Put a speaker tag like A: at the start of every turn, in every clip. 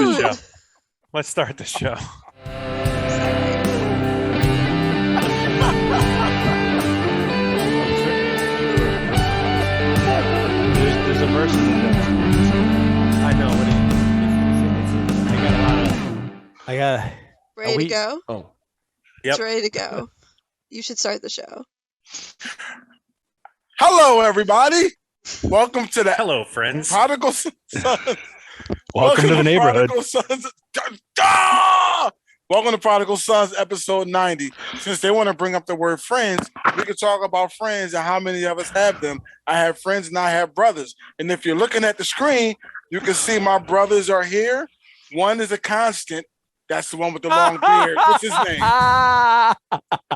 A: the show. Let's start the show.
B: There's a verse in this. I know. I got.
C: Ready to go?
B: Oh.
A: Yep.
C: It's ready to go. You should start the show.
D: Hello, everybody. Welcome to the
A: Hello, friends.
D: Prodigal Sons.
E: Welcome to the neighborhood.
D: Prodigal Sons. Welcome to Prodigal Sons, episode 90. Since they want to bring up the word friends, we can talk about friends and how many of us have them. I have friends and I have brothers. And if you're looking at the screen, you can see my brothers are here. One is a constant. That's the one with the long beard. What's his name?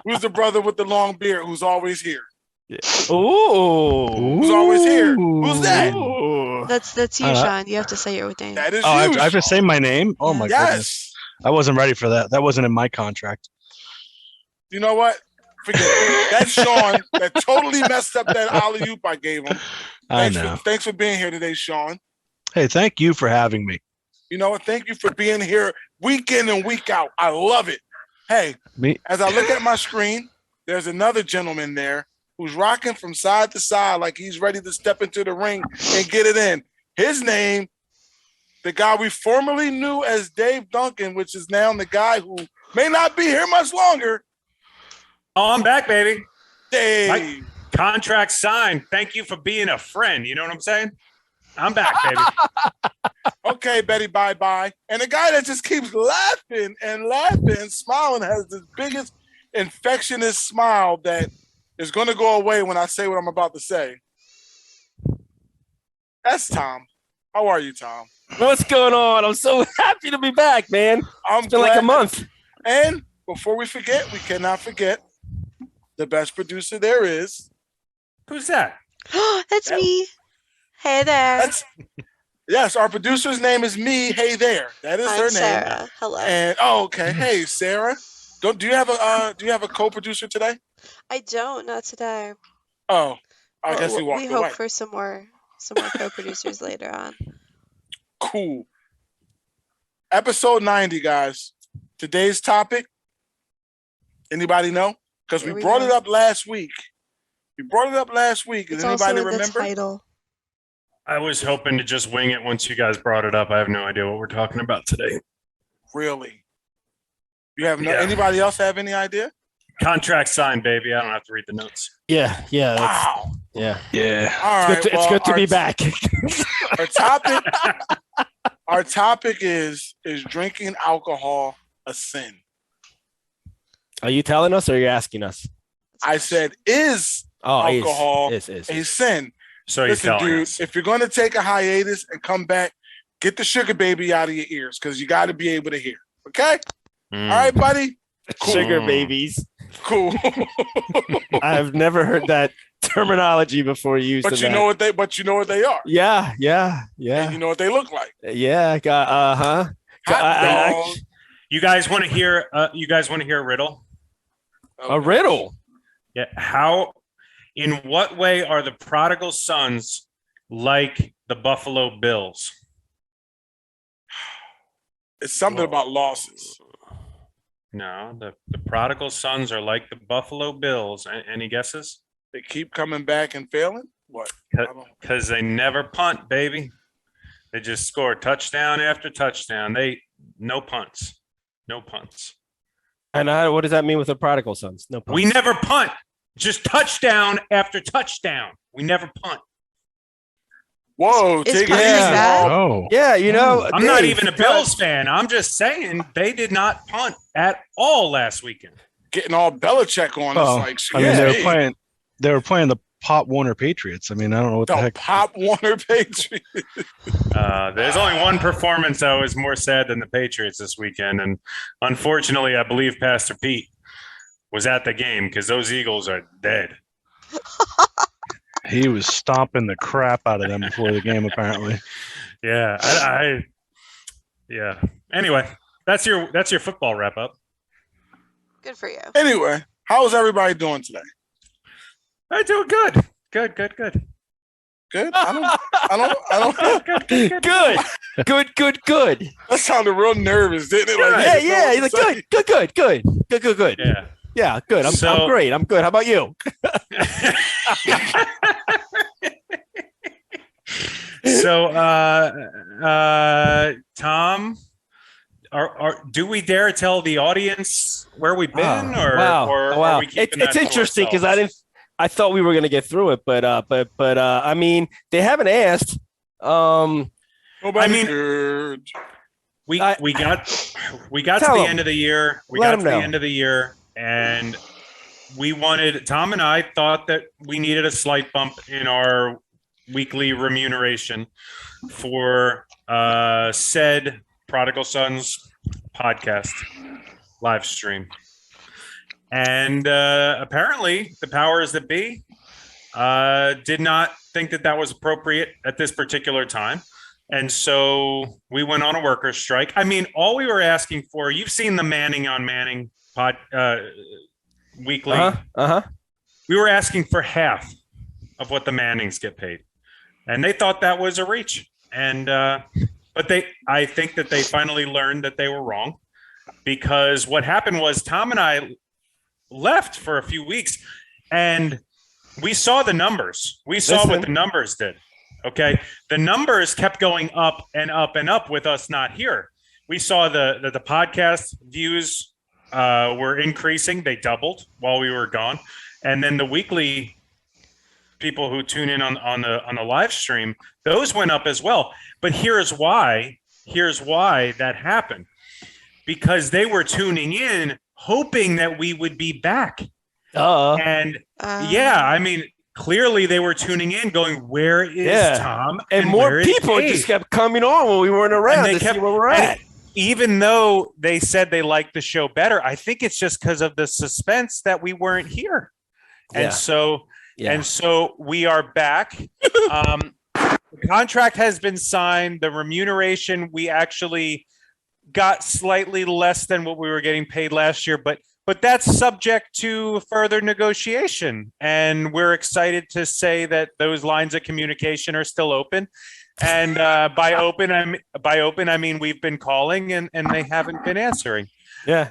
D: Who's the brother with the long beard who's always here?
B: Yeah. Ooh.
D: Who's always here? Who's that?
B: Ooh.
C: That's you, Shawn. You have to say your name.
D: That is
E: Oh,
D: you.
E: I have to say my name? Oh, my goodness.
D: Yes.
E: I wasn't ready for that. That wasn't in my contract.
D: You know what? Forget it. That's Shawn that totally messed up that alley-oop I gave him.
E: I know.
D: Thanks for being here today, Shawn.
E: Hey, thank you for having me.
D: You know what? Thank you for being here week in and week out. I love it. Hey, as I look at my screen, there's another gentleman there who's rocking from side to side like he's ready to step into the ring and get it in. His name, the guy we formerly knew as Dave Duncan, which is now the guy who may not be here much longer.
A: Oh, I'm back, baby.
D: Dave.
A: My contract signed. Thank you for being a friend. You know what I'm saying? I'm back, baby.
D: Okay, Betty, bye-bye. And the guy that just keeps laughing and smiling has the biggest infectious smile that is going to go away when I say what I'm about to say. That's Tom. How are you, Tom?
B: What's going on? I'm so happy to be back, man.
D: It's
B: been like a month.
D: And before we forget, we cannot forget the best producer there is.
A: Who's that?
C: That's me. Hey there.
D: Yes, our producer's name is me. Hey there. That is
C: I'm
D: her
C: Sarah.
D: name.
C: Hello.
D: And okay. Hey, Sarah. Do you have a co-producer today?
C: I don't. Not today.
D: Oh, I guess he walked
C: we
D: away.
C: hope for some more co-producers later on.
D: Cool. Episode 90, guys. Today's topic. Anybody know? Because we brought it up last week. Does anybody remember?
C: The title.
A: I was hoping to just wing it once you guys brought it up. I have no idea what we're talking about today.
D: Really? You have anybody else have any idea?
A: Contract signed, baby. I don't have to read the notes.
B: Yeah.
D: Wow.
B: Yeah.
D: All right.
B: It's good to be back.
D: Our topic is drinking alcohol a sin?
B: Are you telling us or are you asking us?
D: I said, is alcohol
B: is.
D: a sin?
A: So
D: listen, dude,
A: us.
D: if you're going to take a hiatus and come back, get the sugar baby out of your ears because you got to be able to hear. Okay? All right, buddy?
B: Cool. Sugar babies.
D: Cool.
B: I've never heard that terminology before used.
D: But you know what they are.
B: Yeah.
D: And you know what they look like.
B: Yeah.
A: You guys want to hear? A riddle?
B: A riddle?
A: Yeah. In what way are the Prodigal Sons like the Buffalo Bills?
D: It's something about losses.
A: No, the Prodigal Sons are like the Buffalo Bills. Any guesses?
D: They keep coming back and failing? What?
A: Because they never punt, baby. They just score touchdown after touchdown. No punts.
B: And what does that mean with the Prodigal Sons? No punts.
A: We never punt. Just touchdown after touchdown. We never punt.
D: Whoa, take it easy.
E: Oh.
B: Yeah,
A: I'm not even a Bills fan. I'm just saying they did not punt at all last weekend.
D: Getting all Belichick on us.
E: They were playing the Pop Warner Patriots. I mean, I don't know what the heck.
D: Pop Warner Patriots.
A: There's only one performance that was more sad than the Patriots this weekend. And unfortunately, I believe Pastor Pete was at the game because those Eagles are dead.
E: He was stomping the crap out of them before the game, apparently.
A: Yeah. Yeah. Anyway, that's your football wrap up.
C: Good for you.
D: Anyway, how's everybody doing today?
A: I'm doing good. Good.
D: Good. I don't.
B: Good.
D: That sounded real nervous, didn't it?
B: Yeah. He's like, good. Yeah, good. I'm great. I'm good. How about you?
A: So, Tom, do we dare tell the audience where we've been, or are we keeping that
B: it's
A: to
B: interesting because
A: ourselves?
B: I thought we were going to get through it, but I mean, they haven't asked.
A: We got to the end of the year. We got to the end of the year, and Tom and I thought that we needed a slight bump in our weekly remuneration for said Prodigal Sons podcast live stream. And apparently the powers that be did not think that was appropriate at this particular time. And so we went on a workers' strike. I mean, all we were asking for, you've seen the Manning on Manning weekly. We were asking for half of what the Mannings get paid. And they thought that was a reach. And but I think that they finally learned that they were wrong, because what happened was Tom and I left for a few weeks and we saw the numbers. We saw what the numbers did. Okay. The numbers kept going up and up and up with us not here. We saw the podcast views were increasing. They doubled while we were gone. And then the weekly people who tune in on the live stream, those went up as well. But here's why that happened. Because they were tuning in hoping that we would be back. And I mean, clearly they were tuning in going, where is Tom?
B: And more people just kept coming on when we weren't around to see where we're at.
A: Even though they said they liked the show better, I think it's just because of the suspense that we weren't here. And so we are back. The contract has been signed. The remuneration, we actually got slightly less than what we were getting paid last year, but that's subject to further negotiation. And we're excited to say that those lines of communication are still open. And by open, I mean we've been calling and they haven't been answering.
B: Yeah.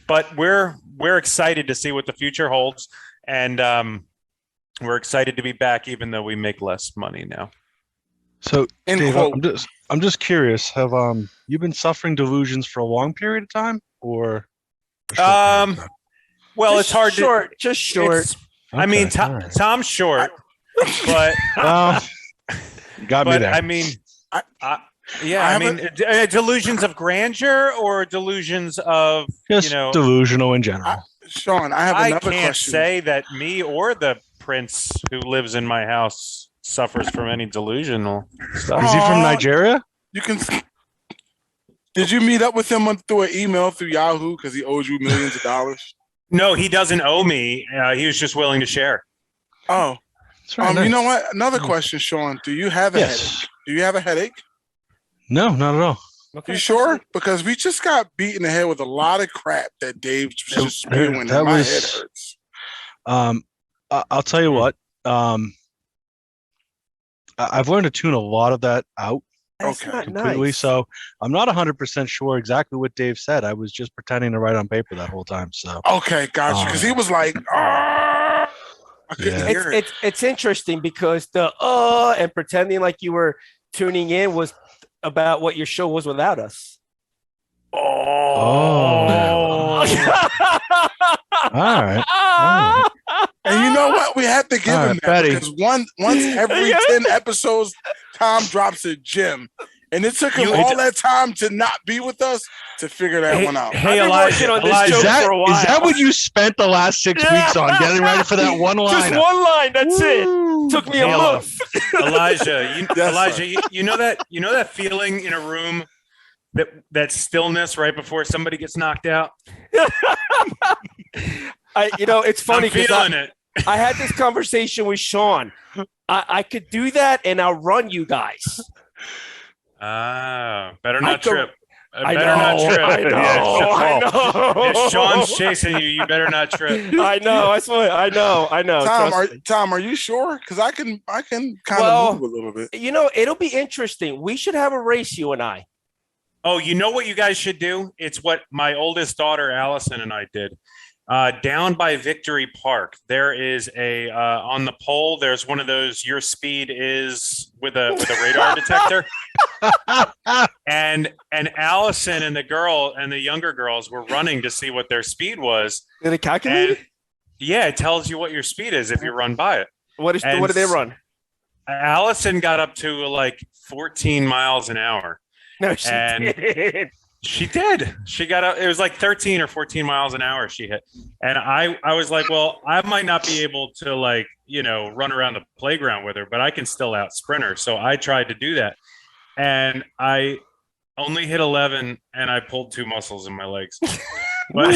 A: But we're excited to see what the future holds. And we're excited to be back, even though we make less money now.
E: So, Dave, I'm just curious. Have you been suffering delusions for a long period of time, or?
A: Well, it's hard.
B: Just short.
A: I mean, Tom's short, but
E: got me there.
A: I mean, delusions of grandeur or delusions of
E: just delusional in general.
D: Shawn, I have another question. I can't
A: say that me or the prince who lives in my house suffers from any delusional stuff.
E: Is he from Nigeria?
D: You can. Did you meet up with him through an email through Yahoo because he owes you millions of dollars?
A: No, he doesn't owe me. He was just willing to share.
D: Oh, nice. You know what? Another question, Shawn. Do you have a headache? Do you have a headache?
E: No, not at all.
D: Okay. You sure? Because we just got beat in the head with a lot of crap that Dave was just spewing, and my head hurts.
E: I'll tell you what. I've learned to tune a lot of that out. Completely. Nice. So I'm not 100% sure exactly what Dave said. I was just pretending to write on paper that whole time. So
D: okay, gotcha. Because he was like, I couldn't hear it.
B: It's interesting because the and pretending like you were tuning in was about what your show was without us.
E: All right.
D: And you know what? We have to give him that because once every 10 episodes, Tom drops a gem. And it took him all that time to not be with us to figure that one out.
A: Hey, Elijah,
E: is that what you spent the last 6 weeks on, getting ready for that one line?
B: Just one line. That's it. Took me a month.
A: Elijah, you know that feeling in a room, that stillness right before somebody gets knocked out?
B: It's funny
A: because
B: I had this conversation with Shawn. I could do that and I'll run you guys.
A: Better not trip. better not trip.
B: I know.
A: If Shawn's chasing you, you better not trip.
B: I know. I swear. I know.
D: Tom, are you sure? Because I can kind of move a little bit.
B: It'll be interesting. We should have a race, you and I.
A: Oh, you know what you guys should do? It's what my oldest daughter, Allison, and I did. Down by Victory Park, there is a on the pole. There's one of those. Your speed is with a radar detector. and Allison and the younger girls were running to see what their speed was.
B: Did it calculate it?
A: Yeah, it tells you what your speed is if you run by it.
B: What did they run?
A: Allison got up to like 14 miles an hour.
B: No, she did.
A: She did. She got up. It was like 13 or 14 miles an hour she hit. And I was like, well, I might not be able to run around the playground with her, but I can still out sprint her. So I tried to do that. And I only hit 11 and I pulled 2 muscles in my legs.
B: Only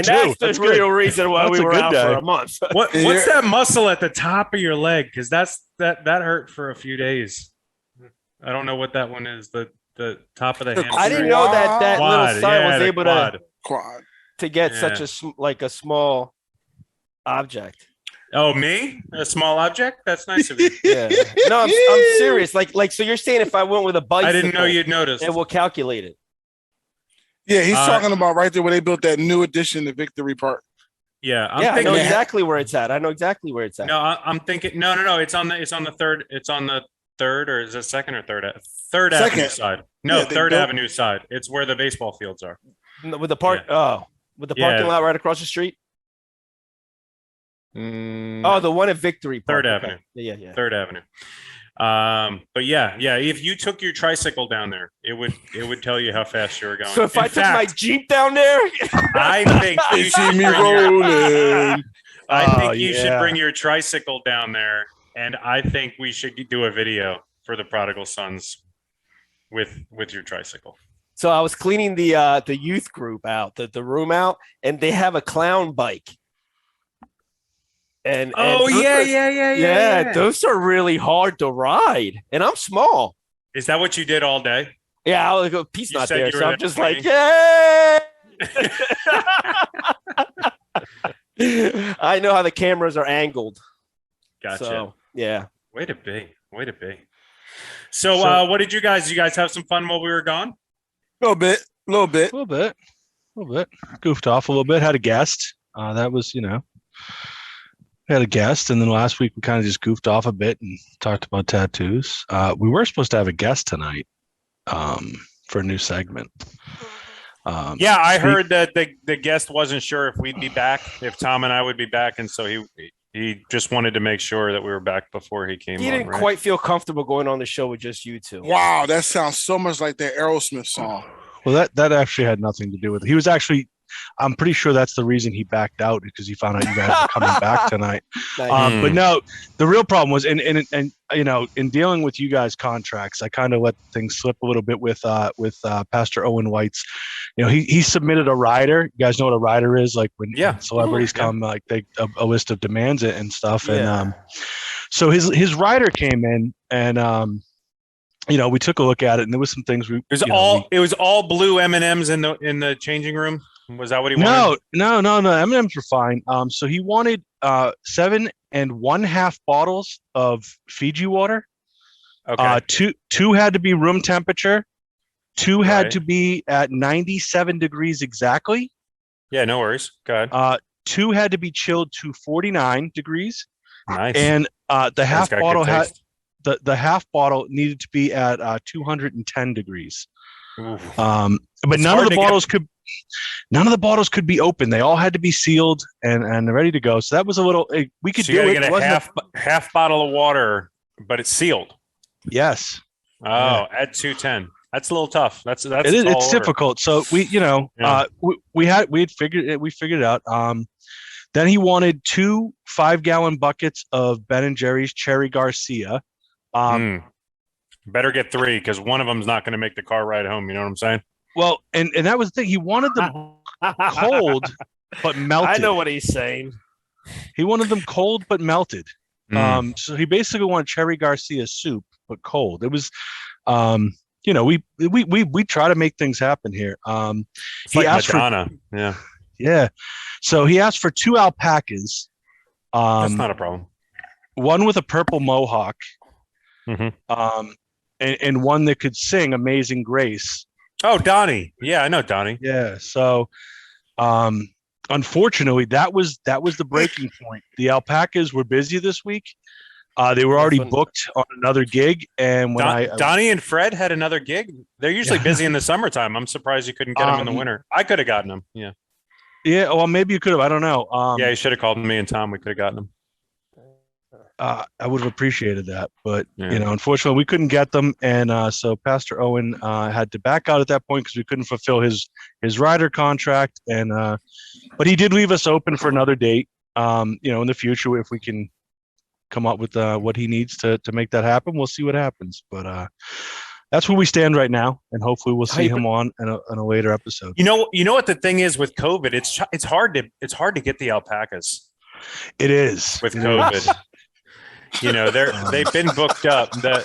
B: 2. That's the real reason why we were out for a month.
A: What's that muscle at the top of your leg? Because that hurt for a few days. I don't know what that one is. The top of the hamstring.
B: I didn't know that little sign was able to get such a small object.
A: Oh, me? A small object? That's nice of you.
B: Yeah. No, I'm serious. So you're saying if I went with a bicycle,
A: I didn't know you'd notice.
B: It will calculate it.
D: Yeah, he's talking about right there where they built that new addition to Victory Park.
A: Yeah,
B: I know exactly where it's at.
A: No, I'm thinking. No. It's on the third. It's on the third, or is it second or third? Third Avenue side. No, yeah, Third Avenue side. It's where the baseball fields are.
B: With the park. Yeah. Oh, with the parking lot right across the street. Oh, the one at Victory Park.
A: Third Avenue.
B: Yeah.
A: Third Avenue. But yeah. If you took your tricycle down there, it would tell you how fast you were going.
B: So if I took my Jeep down there,
A: I think you see me rolling. I think you should bring your tricycle down there, and I think we should do a video for the Prodigal Sons with your tricycle.
B: So I was cleaning the youth group out, the room out, and they have a clown bike. And yeah, those are really hard to ride, and I'm small.
A: Is that what you did all day?
B: Yeah, I was like, Pete's not there, so I'm just like, yay! I know how the cameras are angled.
A: Gotcha.
B: So, yeah.
A: Way to be. So, what did you guys have some fun while we were gone?
D: A little bit.
E: Goofed off a little bit. Had a guest. That was, we had a guest, and then last week we kind of just goofed off a bit and talked about tattoos. We were supposed to have a guest tonight for a new segment.
A: I heard that the guest wasn't sure if we'd be back, if Tom and I would be back, and so he just wanted to make sure that we were back before he came on.
B: He didn't quite feel comfortable going on the show with just you two.
D: Wow, that sounds so much like that Aerosmith song.
E: Well, that actually had nothing to do with it. He was actually, I'm pretty sure that's the reason he backed out, because he found out you guys were coming back tonight. But no, the real problem was, and in dealing with you guys' contracts, I kind of let things slip a little bit with Pastor Owen White's. He submitted a rider. You guys know what a rider is, like when celebrities come, like a list of demands and stuff. Yeah. And so his rider came in, and we took a look at it, and there was some things it
A: was all blue M&Ms in the changing room. Was that what he wanted?
E: No. M&Ms were fine. So he wanted 7 1/2 bottles of Fiji water. Okay. Two had to be room temperature. 2 had to be at 97 degrees exactly.
A: Yeah, no worries. Go ahead.
E: 2 had to be chilled to 49 degrees.
A: Nice.
E: And the half bottle had the half bottle needed to be at 210 degrees. But none of the bottles could be open. They all had to be sealed and ready to go. So that was a little. We could do it.
A: Get a half bottle of water, but it's sealed.
E: Yes.
A: Oh, at 210. That's a little tough. That's
E: it's difficult. So we figured it out. Then he wanted 2 5-gallon buckets of Ben & Jerry's Cherry Garcia.
A: Better get 3, because one of them's not going to make the car ride home. You know what I'm saying?
E: Well, and that was the thing. He wanted them cold but melted.
B: I know what he's saying.
E: He wanted them cold but melted. So he basically wanted Cherry Garcia soup but cold. It was we try to make things happen here.
A: It's like Madonna.
E: Yeah. So he asked for 2 alpacas.
A: That's not a problem.
E: One with a purple mohawk,
A: Mm-hmm.
E: and one that could sing Amazing Grace.
A: Oh, Donnie. Yeah, I know Donnie.
E: Yeah. So, unfortunately, that was the breaking point. The Alpacas were busy this week. They were already booked on another gig, and when
A: Donnie and Fred had another gig. They're usually busy in the summertime. I'm surprised you couldn't get them in the winter. I could have gotten them. Yeah.
E: Yeah. Well, maybe you could have. I don't know.
A: Yeah, you should have called me and Tom. We could have gotten them.
E: I would have appreciated that, but unfortunately, we couldn't get them, and so Pastor Owen had to back out at that point because we couldn't fulfill his rider contract, and but he did leave us open for another date. In the future, if we can come up with what he needs to make that happen, we'll see what happens. But that's where we stand right now, and hopefully, we'll see him on in a later episode.
A: You know what the thing is with COVID? It's hard to get the alpacas.
E: It is
A: with COVID. They've been booked up. The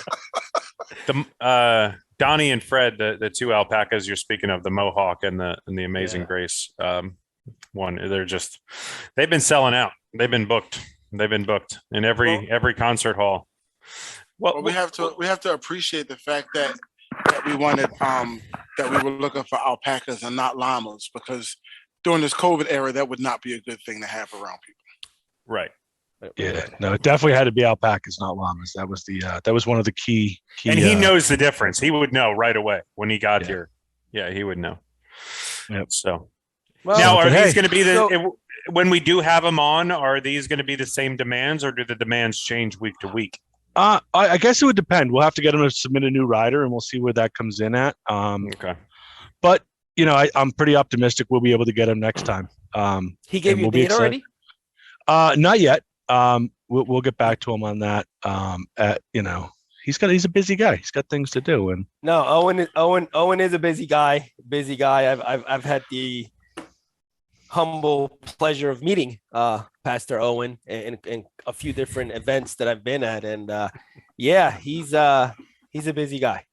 A: Donnie and Fred, the 2 alpacas you're speaking of, the Mohawk and the Amazing Grace one, they've been selling out. They've been booked in every concert hall.
D: Well, we have to appreciate the fact that we wanted that we were looking for alpacas and not llamas, because during this COVID era, that would not be a good thing to have around people.
A: Right.
E: Yeah, no, it definitely had to be alpacas, not llamas. That was one of the key.
A: And he knows the difference. He would know right away when he got here. Yeah, he would know.
E: Yep.
A: So now, are these going to be when we do have them on? Are these going to be the same demands, or do the demands change week to week?
E: I guess it would depend. We'll have to get him to submit a new rider, and we'll see where that comes in at.
A: Okay.
E: But I'm pretty optimistic we'll be able to get him next time.
B: He gave you a date already?
E: Not yet. We'll get back to him on that. He's a busy guy. He's got things to do. And
B: no, Owen is a busy guy. I've had the humble pleasure of meeting Pastor Owen in a few different events that I've been at, and he's a busy guy.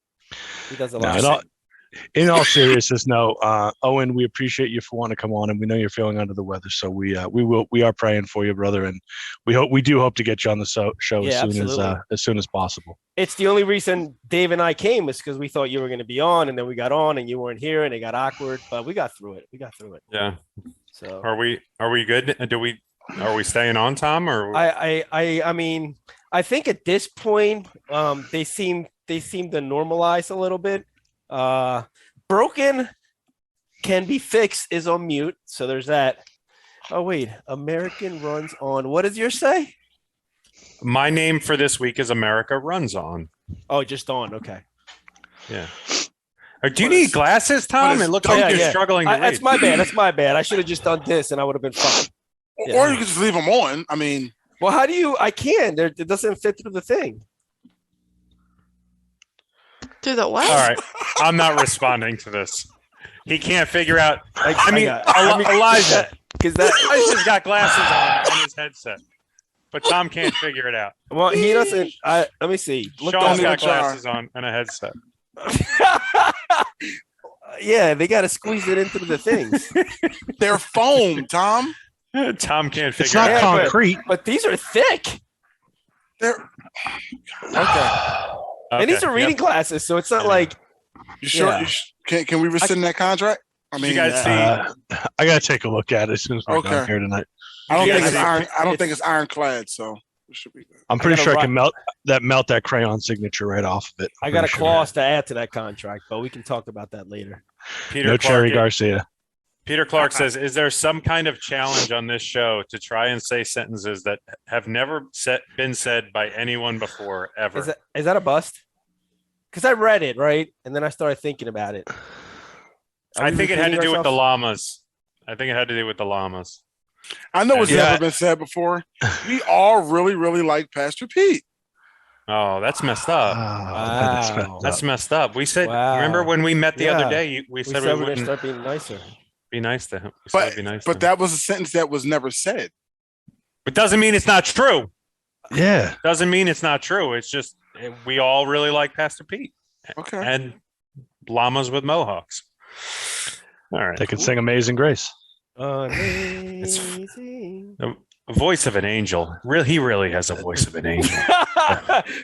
B: He does a lot.
E: In all seriousness, Owen, we appreciate you for wanting to come on, and we know you're feeling under the weather. So we are praying for you, brother, and we do hope to get you on the show as soon as possible.
B: It's the only reason Dave and I came is because we thought you were going to be on, and then we got on, and you weren't here, and it got awkward, but we got through it.
A: Yeah.
B: So
A: are we good? Are we staying on, Tom? Or
B: I mean, I think at this point, they seem to normalize a little bit. Broken can be fixed is on mute, so there's that. Oh wait, American runs on. What does yours say?
A: My name for this week is America Runs On.
B: Oh, just on. Okay.
A: Yeah. Do you need glasses, Tom? It looks like you're struggling to read.
B: That's my bad. I should have just done this, and I would have been fine.
D: Or you could just leave them on. I mean,
B: well, how do you? I can. It doesn't fit through the thing.
C: Through the what?
A: All right. I'm not responding to this. He can't figure out. Elijah.
B: Because
A: Elijah's got glasses on his headset, but Tom can't figure it out.
B: Well, he doesn't. Let me see.
A: Shawn's got glasses on and a headset.
B: Yeah, they got to squeeze it into the things.
D: They're foam, Tom.
A: Tom can't figure
E: it's not
A: it out.
E: concrete.
B: But these are thick.
D: They're okay.
B: And these are reading glasses, so it's not like.
D: You sure? Can we rescind that contract? I mean,
A: you guys see.
E: I gotta take a look at it as soon as we're done here tonight.
D: I don't think it's ironclad, so it should be good.
E: I'm pretty sure I can melt that crayon signature right off of it.
B: I got a clause to add to that contract, but we can talk about that later.
E: Cherry Garcia.
A: Peter Clark says, "Is there some kind of challenge on this show to try and say sentences that have never been said by anyone before ever?"
B: Is that a bust? Because I read it, right, and then I started thinking about it.
A: I think it had to do with the llamas. I
D: know it's never been said before. We all really, really like Pastor Pete.
A: Oh, that's messed up.
B: Wow.
A: That's messed up. We said, remember when we met the other day, we said we wouldn't
B: start being nicer.
A: Be nice to him.
D: But that was a sentence that was never said.
A: It doesn't mean it's not true.
E: Yeah.
A: Doesn't mean it's not true. It's just we all really like Pastor Pete.
D: Okay.
A: And llamas with mohawks. All right.
E: They can sing Amazing Grace.
B: Amazing.
A: The voice of an angel. He really has a voice of an angel.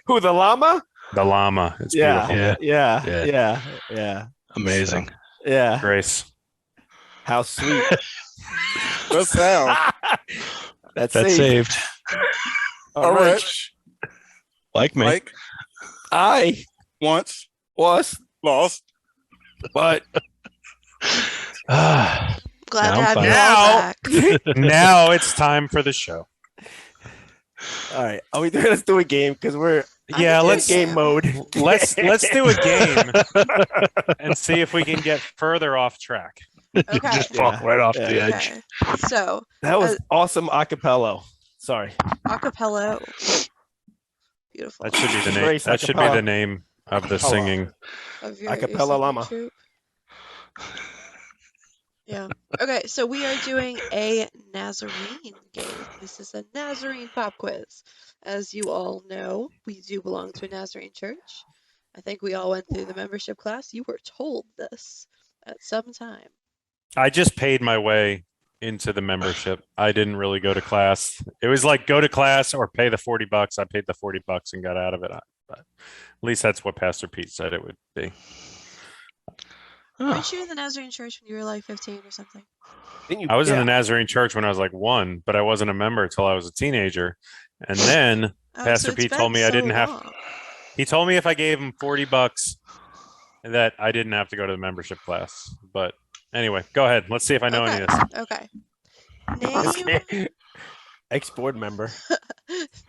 B: Who, the llama?
A: The llama. It's beautiful.
B: Yeah.
E: Amazing.
B: Yeah.
A: Grace.
B: How sweet.
D: Good sound.
B: That's
E: saved.
D: All right.
E: Like me.
D: Like
B: I
D: once
B: was
D: lost.
B: but
C: Glad
E: Now
C: to have
E: I'm
C: you
A: fine.
C: all back.
A: Now it's time for the show.
B: all right. Are we doing? Let's do a game because we're
A: Yeah,
C: I'm
A: let's
C: doing
B: game mode.
A: let's do a game and see if we can get further off track.
C: Okay.
E: Just fall right off
B: Yeah.
E: the edge.
C: Okay. So,
B: That was awesome acapella. Sorry.
C: acapella. Beautiful.
A: That should be the name.
B: Grace
A: That should be
B: acapella.
A: the name of the
B: Acapella.
A: singing.
C: Of your
B: Acapella
C: singing
B: llama.
C: troupe. Yeah. Okay, so we are doing a Nazarene game. This is a Nazarene Pop Quiz. As you all know, we do belong to a Nazarene Church. I think we all went through the membership class. You were told this at some time.
A: I just paid my way into the membership. I didn't really go to class. It was like go to class or pay the $40. I paid the $40 and got out of it. But at least that's what Pastor Pete said it would be.
C: Weren't you in the Nazarene Church when you were like 15 or something?
A: I was in the Nazarene Church when I was like 1, but I wasn't a member until I was a teenager. And then
C: Oh,
A: Pastor
C: so it's
A: Pete
C: been
A: told me I
C: so
A: didn't have.
C: long.
A: He told me if I gave him $40 that I didn't have to go to the membership class. But anyway, go ahead. Let's see if I know any of this.
C: Okay. Name
B: ex-board member.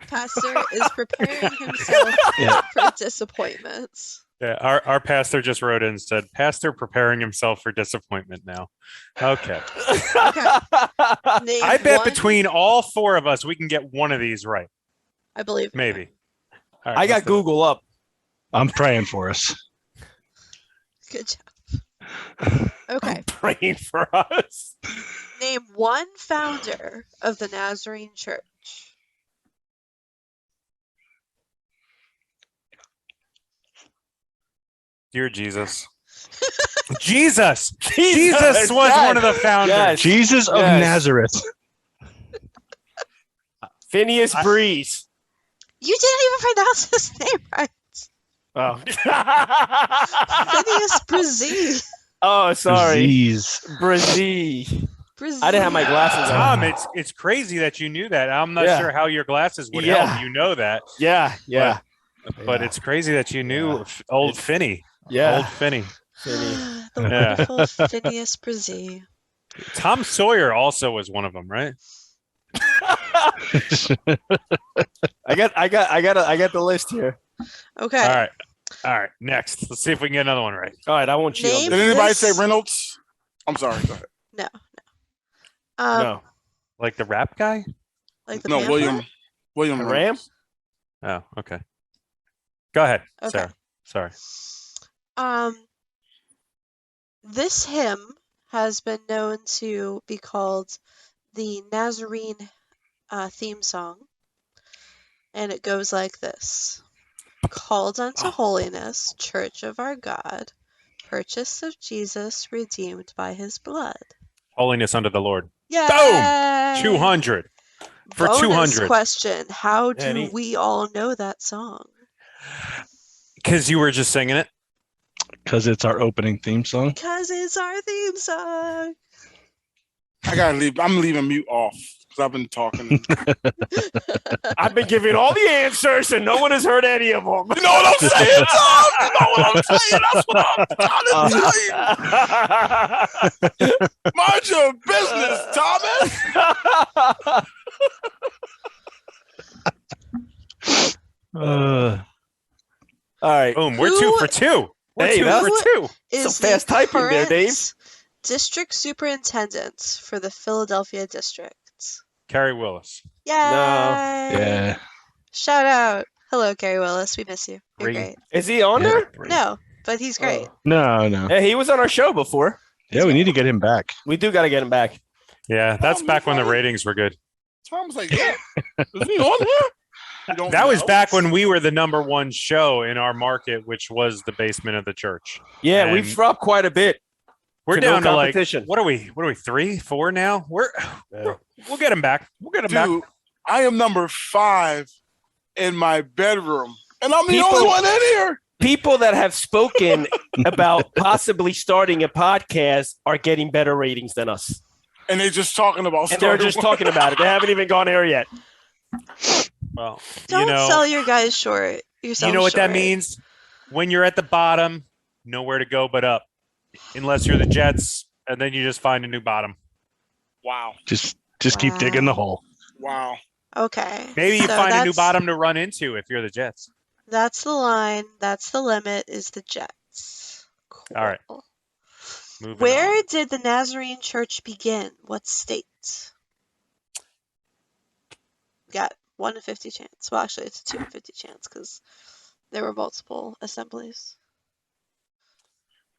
C: Pastor is preparing himself for disappointments.
A: Yeah, our pastor just wrote in and said, Pastor preparing himself for disappointment now. Okay.
C: Okay. Name
A: I bet
C: one-
A: between all 4 of us, we can get one of these right.
C: I believe you.
A: Maybe. All right,
B: I got
A: let's do it.
B: Google up.
E: I'm praying for us.
C: Good job. Okay.
B: Praying for us.
C: Name one founder of the Nazarene Church.
A: Dear Jesus. Jesus was one of the founders.
B: Yes.
E: Jesus of
B: Yes.
E: Nazareth.
B: Phineas Breeze.
C: You didn't even pronounce his name right.
B: Oh.
C: Phineas Brazee.
B: Oh, sorry.
E: Disease.
B: Brazee.
C: Brazee.
B: I didn't have my glasses on.
A: Tom, it's crazy that you knew that. I'm not
B: Yeah.
A: sure how your glasses would
B: Yeah.
A: help. You know that.
B: Yeah.
A: But it's crazy that you knew old Finney.
B: Yeah.
A: Old Finney.
C: The
A: Yeah.
C: wonderful Phineas Brazee.
A: Tom Sawyer also was one of them, right?
B: I got the list here.
C: Okay.
A: All right. Next. Let's see if we can get another one right.
B: All right, I won't cheat on
C: Name-
D: Did
B: this.
D: anybody
C: This-
D: say Reynolds? I'm sorry. Go ahead.
C: No.
B: No.
A: Like the rap guy?
C: Like the
D: No,
C: pamphlet?
D: William
B: A
D: Reynolds.
B: ram?
A: Oh, okay. Go ahead,
C: Okay.
A: Sarah. Sorry.
C: This hymn has been known to be called the Nazarene theme song, and it goes like this: Called unto holiness, Church of our God, purchase of Jesus, redeemed by His blood.
A: Holiness unto the Lord.
C: Yay!
A: 200. For
C: Bonus
A: 200.
C: question: How do
B: Eddie.
C: we all know that song?
A: Because you were just singing it.
E: Because it's our opening theme song.
C: Because it's our theme song.
D: I gotta leave. I'm leaving mute off because I've been talking.
B: I've been giving all the answers and no one has heard any of them.
D: You know what I'm saying, Tom? You know what I'm saying? That's what I'm trying to tell you. Mind your business, Thomas.
B: All right.
A: Boom. We're
C: Who-
A: 2 for 2. We're
B: Hey,
A: 2
B: that's-
A: for 2.
C: Is
B: Some fast
C: the
B: typing there,
C: current
B: Dave.
C: District superintendent for the Philadelphia district.
A: Carrie Willis.
C: Yay!
E: Yeah.
C: Shout out. Hello, Gary Willis. We miss you. You're
A: Great.
C: great.
B: Is he on there?
C: No, but he's great.
E: No.
B: Yeah, he was on our show before.
E: Yeah, we need to get him back.
B: We do got to get him back.
A: Yeah, that's
D: Oh,
A: back when the
D: okay.
A: ratings were good.
D: Tom's like, yeah. Is he on here?
A: That was back when we were the #1 show in our market, which was the basement of the church.
B: Yeah,
A: And
B: we've dropped quite a bit.
A: We're
B: to
A: down
B: no
A: to like,
B: competition.
A: what are we? 3, 4 now? We'll get them back. We'll get them
D: Dude,
A: back.
D: I am number 5 in my bedroom, and I'm the
B: People-
D: only one in here.
B: People that have spoken about possibly starting a podcast are getting better ratings than us.
D: And they're just talking about
B: And they're just talking about it. They haven't even gone air yet.
A: Well,
C: Don't sell your guys short.
A: You know what that means? When you're at the bottom, nowhere to go but up. Unless you're the Jets, and then you just find a new bottom.
D: Wow.
E: Just keep digging the hole.
D: Wow.
C: Okay.
A: Maybe you
C: so
A: find a new bottom to run into if you're the Jets.
C: That's the line. That's the limit. Is the Jets. Cool.
A: All right. Moving
C: Where
A: on.
C: did the Nazarene Church begin? What state? Got 1 in 50 chance. Well, actually, it's a 2 in 50 chance because there were multiple assemblies.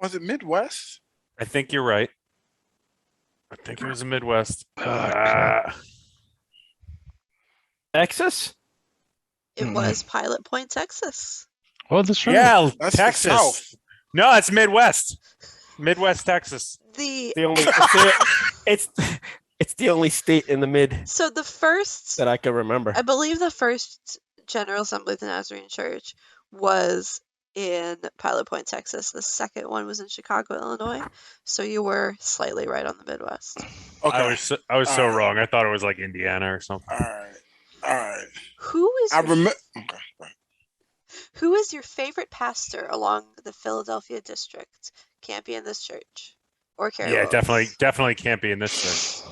D: Was it Midwest?
A: I think you're right. I think it was the Midwest.
B: Texas?
C: It was Pilot Point, Texas.
E: Oh, that's right.
A: Yeah,
D: That's the
A: Texas.
D: South.
A: No, it's Midwest. Midwest Texas.
C: The
B: It's the only state in the mid
C: so the first,
B: that I can remember.
C: I believe, the first General Assembly of the Nazarene Church was in Pilot Point, Texas. The second one was in Chicago, Illinois. So you were slightly right on the Midwest.
D: Okay.
A: I was so wrong. I thought it was like Indiana or something.
D: All right.
C: Who is
D: I
C: your,
D: remember. Okay.
C: who is your favorite pastor along the Philadelphia district? Can't be in this church or Carrie
A: Yeah,
C: Willis.
A: definitely can't be in this church.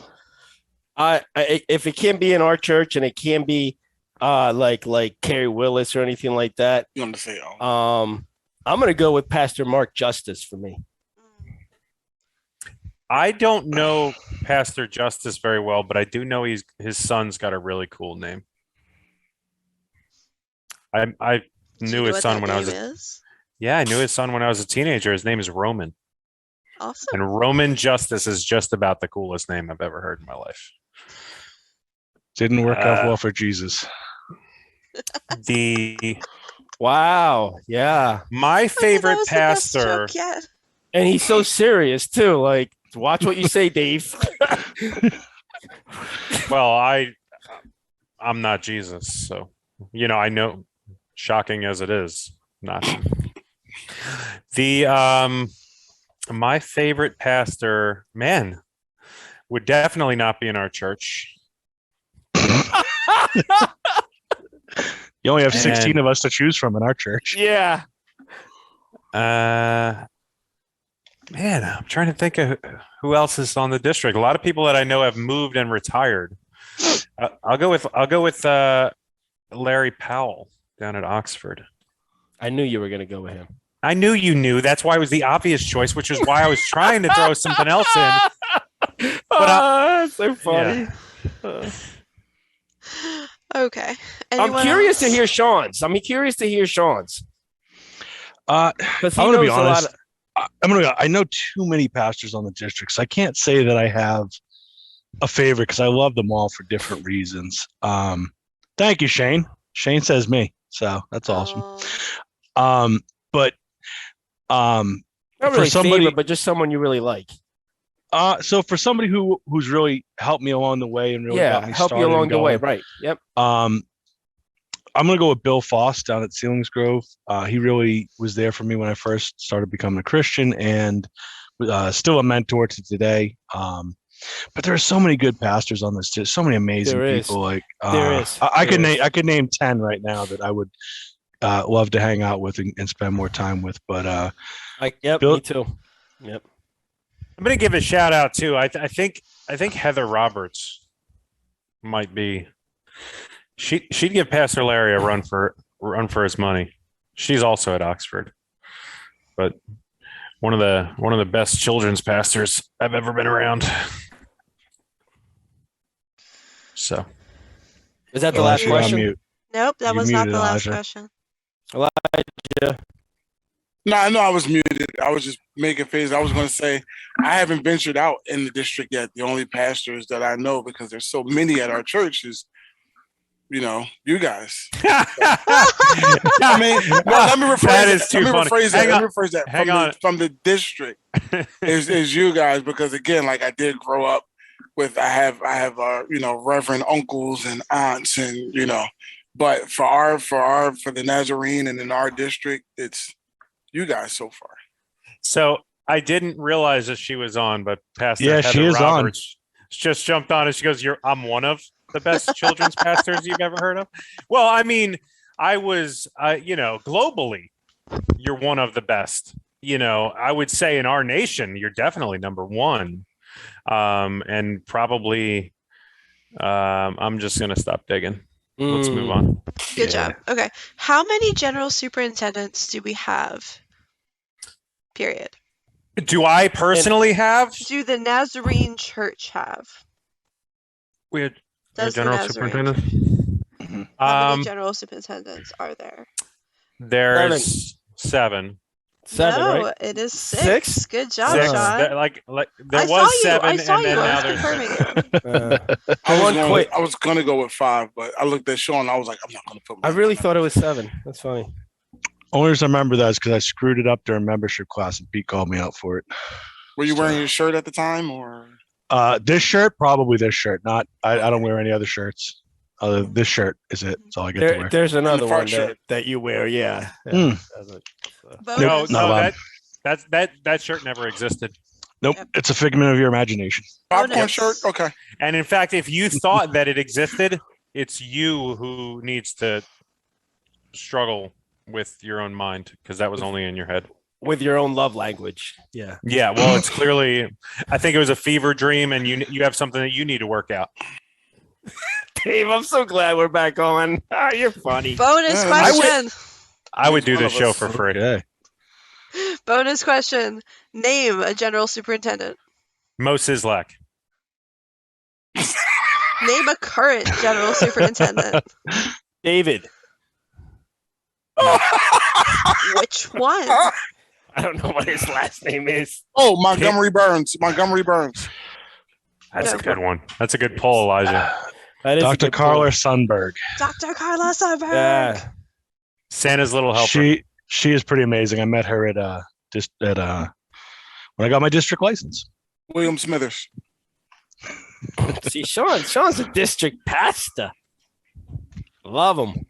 B: If it can't be in our church and it can be like Carrie Willis or anything like that,
D: You want to say,
B: I'm gonna go with Pastor Mark Justice for me.
A: I don't know Pastor Justice very well, but I do know his son's got a really cool name. I
C: Do you
A: knew
C: know
A: his
C: what
A: son
C: that
A: when I was
C: name is?
A: I knew his son when I was a teenager. His name is Roman.
C: Awesome.
A: And Roman Justice is just about the coolest name I've ever heard in my life.
E: Didn't work out well for Jesus.
B: Wow, yeah,
A: My favorite
C: That was the best
A: pastor.
C: joke yet.
B: and he's so serious too. Like, watch what you say, Dave.
A: Well, I'm not Jesus, so I know. Shocking as it is, not my favorite pastor. Man, would definitely not be in our church.
E: You only have 16 of us to choose from in our church.
B: Yeah,
A: Man, I'm trying to think of who else is on the district. A lot of people that I know have moved and retired. I'll go with Larry Powell down at Oxford.
B: I knew you were gonna go with him.
A: I knew you knew. That's why it was the obvious choice, which is why I was trying to throw something else in. But
B: that's so funny.
C: Okay.
B: I'm
C: Anyone
B: curious to
C: else?
B: hear Shawn's. Because he
E: I'm
B: knows
E: gonna be
B: a lot.
E: honest. I know too many pastors on the district, so I can't say that I have a favorite because I love them all for different reasons. Thank you, Shane. Shane says me, so that's awesome. But
B: Not
E: for
B: really
E: somebody-
B: favorite, but just someone you really like.
E: so for somebody who's really helped me along the way and really got me
B: help you
E: started
B: along
E: and
B: the way.
E: going,
B: Right. Yep.
E: I'm gonna go with Bill Foss down at Sealings Grove. He really was there for me when I first started becoming a Christian, and still a mentor to today. But there are so many good pastors on this. There's so many amazing
B: There is.
E: people. Like
B: There is.
E: I could
B: There
E: name 10 right now that I would love to hang out with and spend more time with. But
B: Yep.
E: Bill-
B: Me too. Yep.
A: I'm going to give a shout out too. I think Heather Roberts might be. She'd give Pastor Larry a run for his money. She's also at Oxford, but one of the best children's pastors I've ever been around. So,
B: Is that the last
E: you're on
B: question?
E: mute.
C: Nope, that
E: You
C: was not
E: muted,
C: the last
E: Elijah.
C: question.
D: No, I know I was muted. I was just making faces. I was going to say I haven't ventured out in the district yet. The only pastors that I know, because there's so many at our church, is you guys. I mean, let me rephrase that. From the district is you guys, because again, like I did grow up with, I have reverend uncles and aunts, and but for the Nazarene and in our district, it's you guys so far.
A: So I didn't realize that she was on, but Pastor
E: Yeah,
A: Heather
E: she is
A: Roberts just jumped on and she goes, I'm one of the best children's pastors you've ever heard of. Well, I mean, I was, globally, you're one of the best. I would say in our nation, you're definitely number one. And probably, I'm just going to stop digging. Let's move on.
C: Good job. Okay. How many general superintendents do we have? Period.
A: Do I personally have?
C: Do the Nazarene Church have?
A: We had
C: Does
A: general
C: the Nazarene
A: superintendent.
C: Church? How many general superintendents are there?
A: There's seven.
C: No,
B: right?
C: it is six. Good job,
A: Six.
C: Sean.
A: There was seven,
C: I saw
A: and
C: you.
A: then
C: I
A: now
C: was
A: there's
C: confirming
A: six.
C: it.
D: I was gonna go with 5, but I looked at Shawn. I was like, I'm not gonna put.
B: I really thought it was 7. That's funny.
E: Only reason I remember that is because I screwed it up during membership class and Pete called me out for it.
D: Were you wearing your shirt at the time, or?
E: This shirt, probably this shirt. Not, I don't wear any other shirts. This shirt is it. That's all I get to wear.
B: There's another one
D: shirt.
B: that you wear. Yeah.
E: Mm.
C: Bonus.
A: No, that shirt never existed.
E: Nope.
C: Yep.
E: It's a figment of your imagination.
D: Popcorn shirt? Okay.
A: And in fact, if you thought that it existed, it's you who needs to struggle with your own mind, because that was only in your head.
B: With your own love language. Yeah.
A: Yeah. Well, it's clearly, I think it was a fever dream, and you have something that you need to work out.
B: Dave, I'm so glad we're back on. You're funny.
C: Bonus question.
A: I would do this show for free.
E: Okay.
C: Bonus question. Name a general superintendent.
A: Mo Sislak.
C: Name a current general superintendent.
B: David.
C: Which one?
B: I don't know what his last name is.
D: Oh, Montgomery Burns.
A: That's a good one. That's a good poll, Elijah.
E: Dr. Carla Sundberg.
C: Dr. Carla Sundberg.
B: Yeah.
A: Santa's little helper.
E: She is pretty amazing. I met her at when I got my district license.
D: William Smithers.
B: See, Sean's a district pastor. Love him.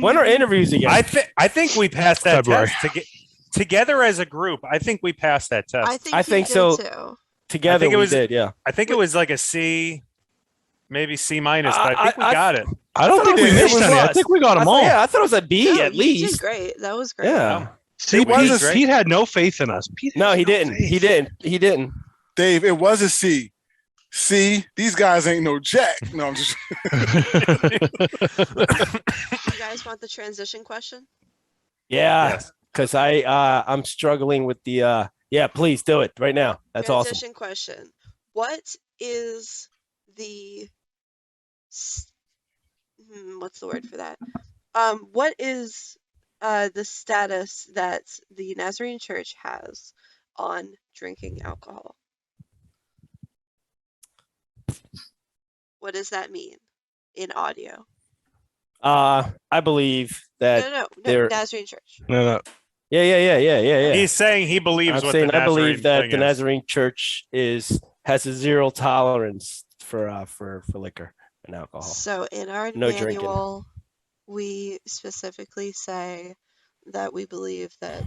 B: When are interviews again?
A: I think we passed that
E: February.
A: test together as a group. I think we passed that test.
C: I think so. Too.
B: Together we did, yeah.
A: I think it was like a C, maybe C minus, but I think we got it.
E: I don't think we missed any. I think we got them all.
B: Yeah, I thought it was a B at least.
C: You did great. That was great.
B: Yeah.
E: See, Pete had no faith in us.
B: No, he didn't. He didn't.
D: Dave, it was a C. See, these guys ain't no jack. No, I'm just.
C: You guys want the transition question?
B: Yeah, because I'm struggling with the. Yeah, please do it right now. That's awesome.
C: Transition question. What is the what's the word for that? What is the status that the Nazarene Church has on drinking alcohol? What does that mean in audio?
B: I believe that
C: no, Nazarene Church.
E: No.
B: Yeah.
A: He's saying he believes
B: I believe that the
A: is.
B: Nazarene Church has a zero tolerance for liquor and alcohol.
C: So in our
B: No
C: manual,
B: drinking.
C: we specifically say that we believe that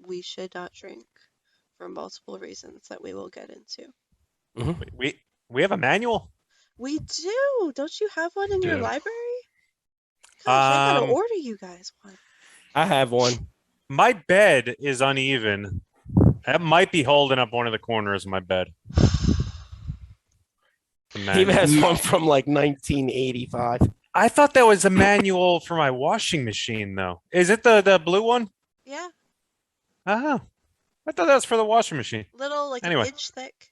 C: we should not drink for multiple reasons that we will get into.
B: Mm-hmm.
A: We have a manual.
C: We do. Don't you have one in your library? Gosh, I gotta order you guys one.
B: I have one.
A: My bed is uneven. That might be holding up one of the corners of my bed.
B: He has one from like 1985.
A: I thought that was a manual for my washing machine, though. Is it the blue one?
C: Yeah.
A: Oh, I thought that was for the washing machine.
C: Little, like
A: Anyway.
C: an inch thick.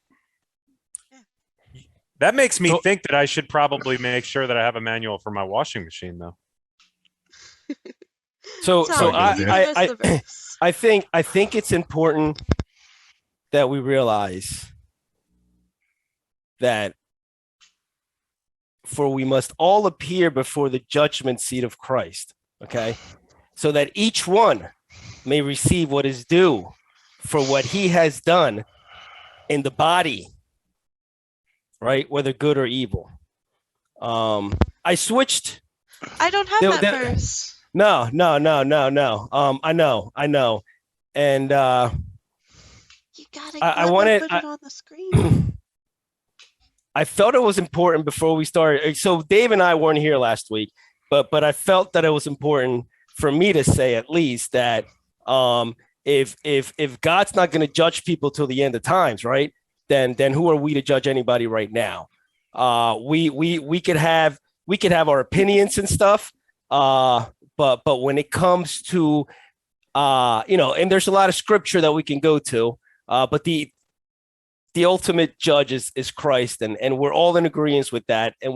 A: That makes me think that I should probably make sure that I have a manual for my washing machine, though.
B: So I think it's important that we realize that for we must all appear before the judgment seat of Christ, okay? So that each one may receive what is due for what he has done in the body, right? Whether good or evil. I switched.
C: I don't have that verse.
B: No. I know. And
C: you gotta put it on the screen.
B: I felt it was important before we started. So Dave and I weren't here last week, but I felt that it was important for me to say at least that if God's not going to judge people till the end of times, right? Then who are we to judge anybody right now? We could have our opinions and stuff, but when it comes to and there's a lot of scripture that we can go to, but the ultimate judge is Christ, and we're all in agreement with that. And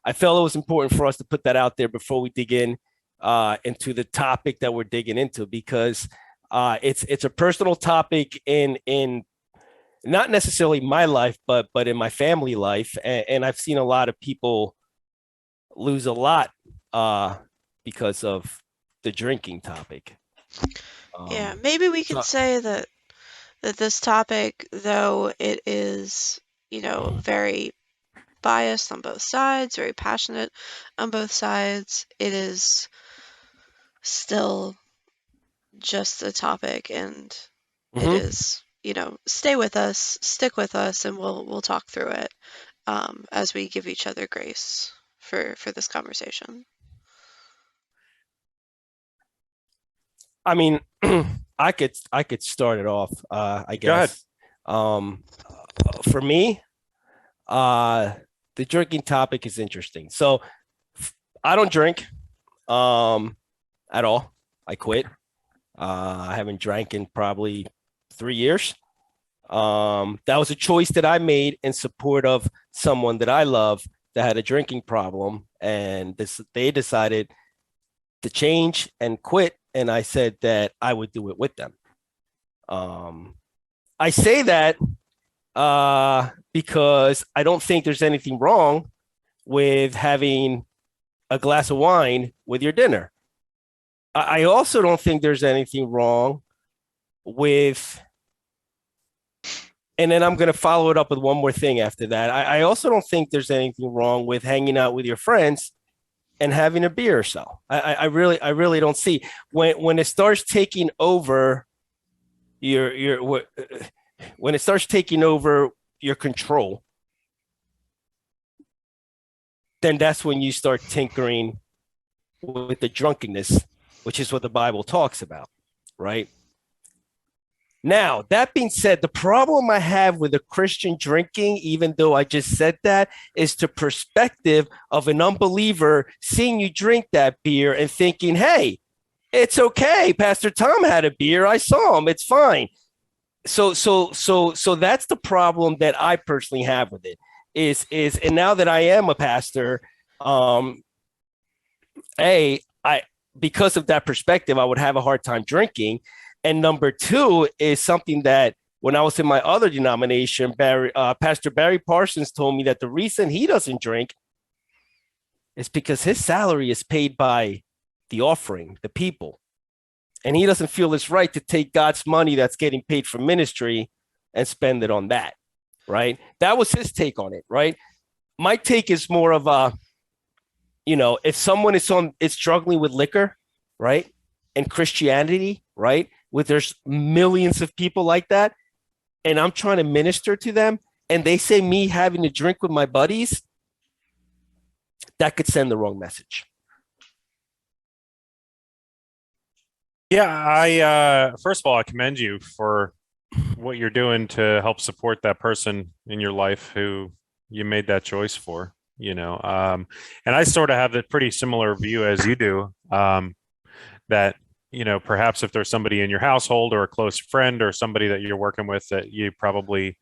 B: I felt it was important for us to put that out there before we dig in into the topic that we're digging into, because it's a personal topic in not necessarily my life, but in my family life, and I've seen a lot of people lose a lot because of the drinking topic.
C: Yeah, maybe we can say that this topic, though it is, very biased on both sides, very passionate on both sides, it is still just a topic, and it is, stay with us, stick with us, and we'll talk through it as we give each other grace for this conversation.
B: I mean, I could start it off. I guess. Go ahead. For me, the drinking topic is interesting. So I don't drink at all. I quit. I haven't drank in probably 3 years. That was a choice that I made in support of someone that I love that had a drinking problem, and they decided to change and quit. And I said that I would do it with them. I say that because I don't think there's anything wrong with having a glass of wine with your dinner. I also don't think there's anything wrong with, and then I'm going to follow it up with one more thing after that. I also don't think there's anything wrong with hanging out with your friends and having a beer or so. I really don't see when it starts taking over when it starts taking over your control, then that's when you start tinkering with the drunkenness, which is what the Bible talks about, right? Now, that being said, the problem I have with a Christian drinking, even though I just said that, is the perspective of an unbeliever seeing you drink that beer and thinking, hey, it's okay. Pastor Tom had a beer. I saw him. It's fine. So that's the problem that I personally have with it is, and now that I am a pastor, because of that perspective, I would have a hard time drinking. And number two is something that when I was in my other denomination, Pastor Barry Parsons told me that the reason he doesn't drink is because his salary is paid by the offering, the people. And he doesn't feel it's right to take God's money that's getting paid for ministry and spend it on that, right? That was his take on it, right? My take is more of a, if someone is struggling with liquor, right? And Christianity, right? There's millions of people like that, and I'm trying to minister to them, and they say me having to drink with my buddies, that could send the wrong message.
A: Yeah, first of all, I commend you for what you're doing to help support that person in your life who you made that choice for, and I sort of have a pretty similar view as you do, that perhaps if there's somebody in your household or a close friend or somebody that you're working with that you probably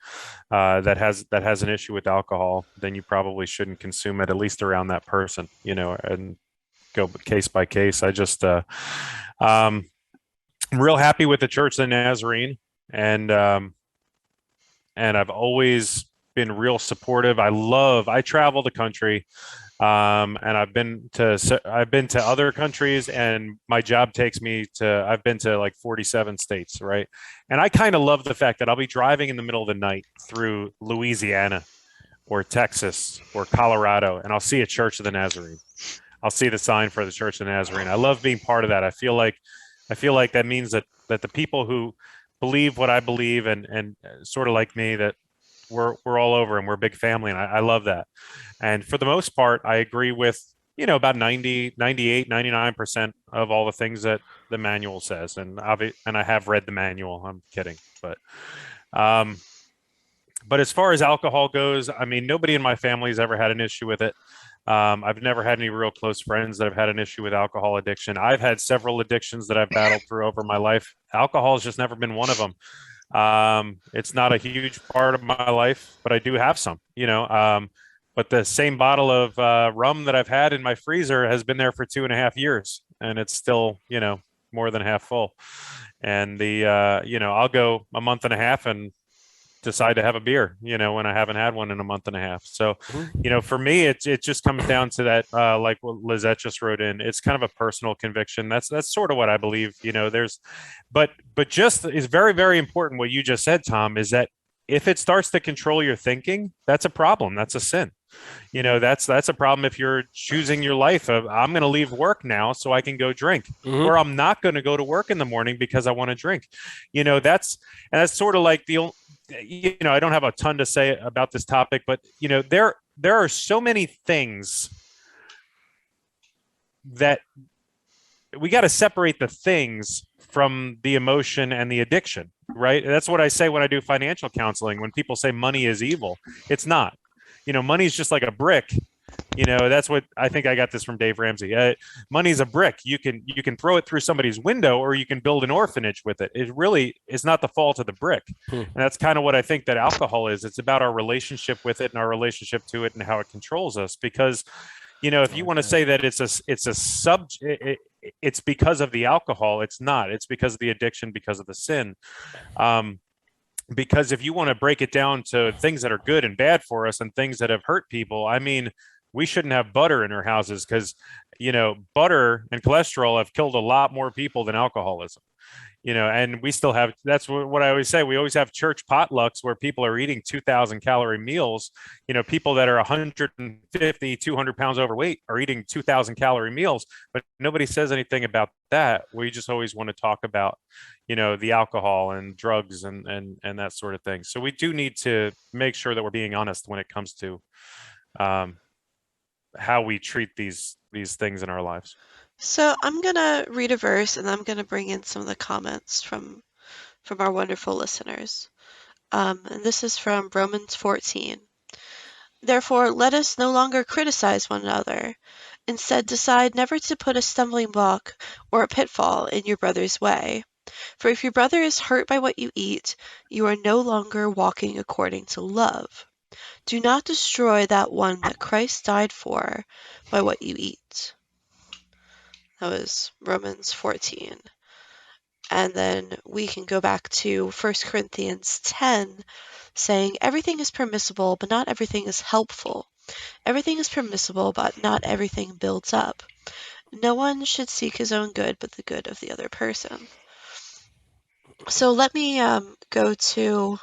A: that has an issue with alcohol, then you probably shouldn't consume it, at least around that person, and go case by case. I just I'm real happy with the church, the Nazarene, and I've always been real supportive. I travel the country, and I've been to other countries, and my job takes me to, I've been to like 47 states, right? And I kind of love the fact that I'll be driving in the middle of the night through Louisiana or Texas or Colorado, and I'll see a Church of the Nazarene. I'll see the sign for the Church of the Nazarene. I love being part of that. I feel like that means that the people who believe what I believe and sort of like me, that we're all over and we're a big family, and I love that. And for the most part, I agree with, about 90, 98, 99% of all the things that the manual says. And I have read the manual. I'm kidding, but as far as alcohol goes, I mean, nobody in my family has ever had an issue with it. I've never had any real close friends that have had an issue with alcohol addiction. I've had several addictions that I've battled through over my life. Alcohol has just never been one of them. It's not a huge part of my life, but I do have some, but the same bottle of rum that I've had in my freezer has been there for 2.5 years, and it's still, more than half full. And I'll go a month and a half and decide to have a beer, when I haven't had one in a month and a half. So, for me, it just comes down to that, like what Lizette just wrote in. It's kind of a personal conviction. That's sort of what I believe. But just is very, very important. What you just said, Tom, is that if it starts to control your thinking, that's a problem. That's a sin. That's a problem if you're choosing your life of, I'm going to leave work now so I can go drink, or I'm not going to go to work in the morning because I want to drink. That's sort of like I don't have a ton to say about this topic, but there are so many things that we got to separate the things from the emotion and the addiction, right? That's what I say when I do financial counseling. When people say money is evil, it's not. Money is just like a brick. That's what I think. I got this from Dave Ramsey. Money's a brick. You can throw it through somebody's window, or you can build an orphanage with it. It really is not the fault of the brick. And that's kind of what I think that alcohol is. It's about our relationship with it and our relationship to it and how it controls us. Because, if you want to say that it's because of the alcohol, it's not. It's because of the addiction, because of the sin. Because if you want to break it down to things that are good and bad for us and things that have hurt people, I mean, we shouldn't have butter in our houses because, butter and cholesterol have killed a lot more people than alcoholism, and we still have, that's what I always say. We always have church potlucks where people are eating 2,000 calorie meals. People that are 150, 200 pounds overweight are eating 2,000 calorie meals, but nobody says anything about that. We just always want to talk about, the alcohol and drugs and that sort of thing. So we do need to make sure that we're being honest when it comes to, how we treat these things in our lives.
C: So I'm gonna read a verse, and I'm gonna bring in some of the comments from our wonderful listeners. And this is from Romans 14. Therefore, let us no longer criticize one another. Instead, decide never to put a stumbling block or a pitfall in your brother's way. For if your brother is hurt by what you eat, you are no longer walking according to love. Do not destroy that one that Christ died for by what you eat. That was Romans 14. And then we can go back to 1 Corinthians 10, saying, everything is permissible, but not everything is helpful. Everything is permissible, but not everything builds up. No one should seek his own good, but the good of the other person. So let me go to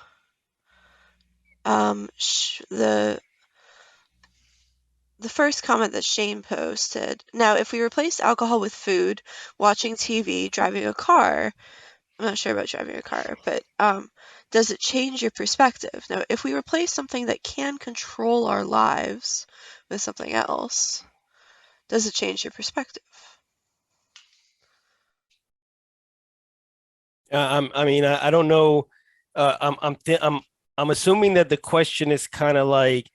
C: the first comment that Shane posted. Now, if we replace alcohol with food, watching TV, driving a car, I'm not sure about driving a car, but does it change your perspective? Now, if we replace something that can control our lives with something else, does it change your perspective?
B: I don't know. I'm assuming that the question is kind of like,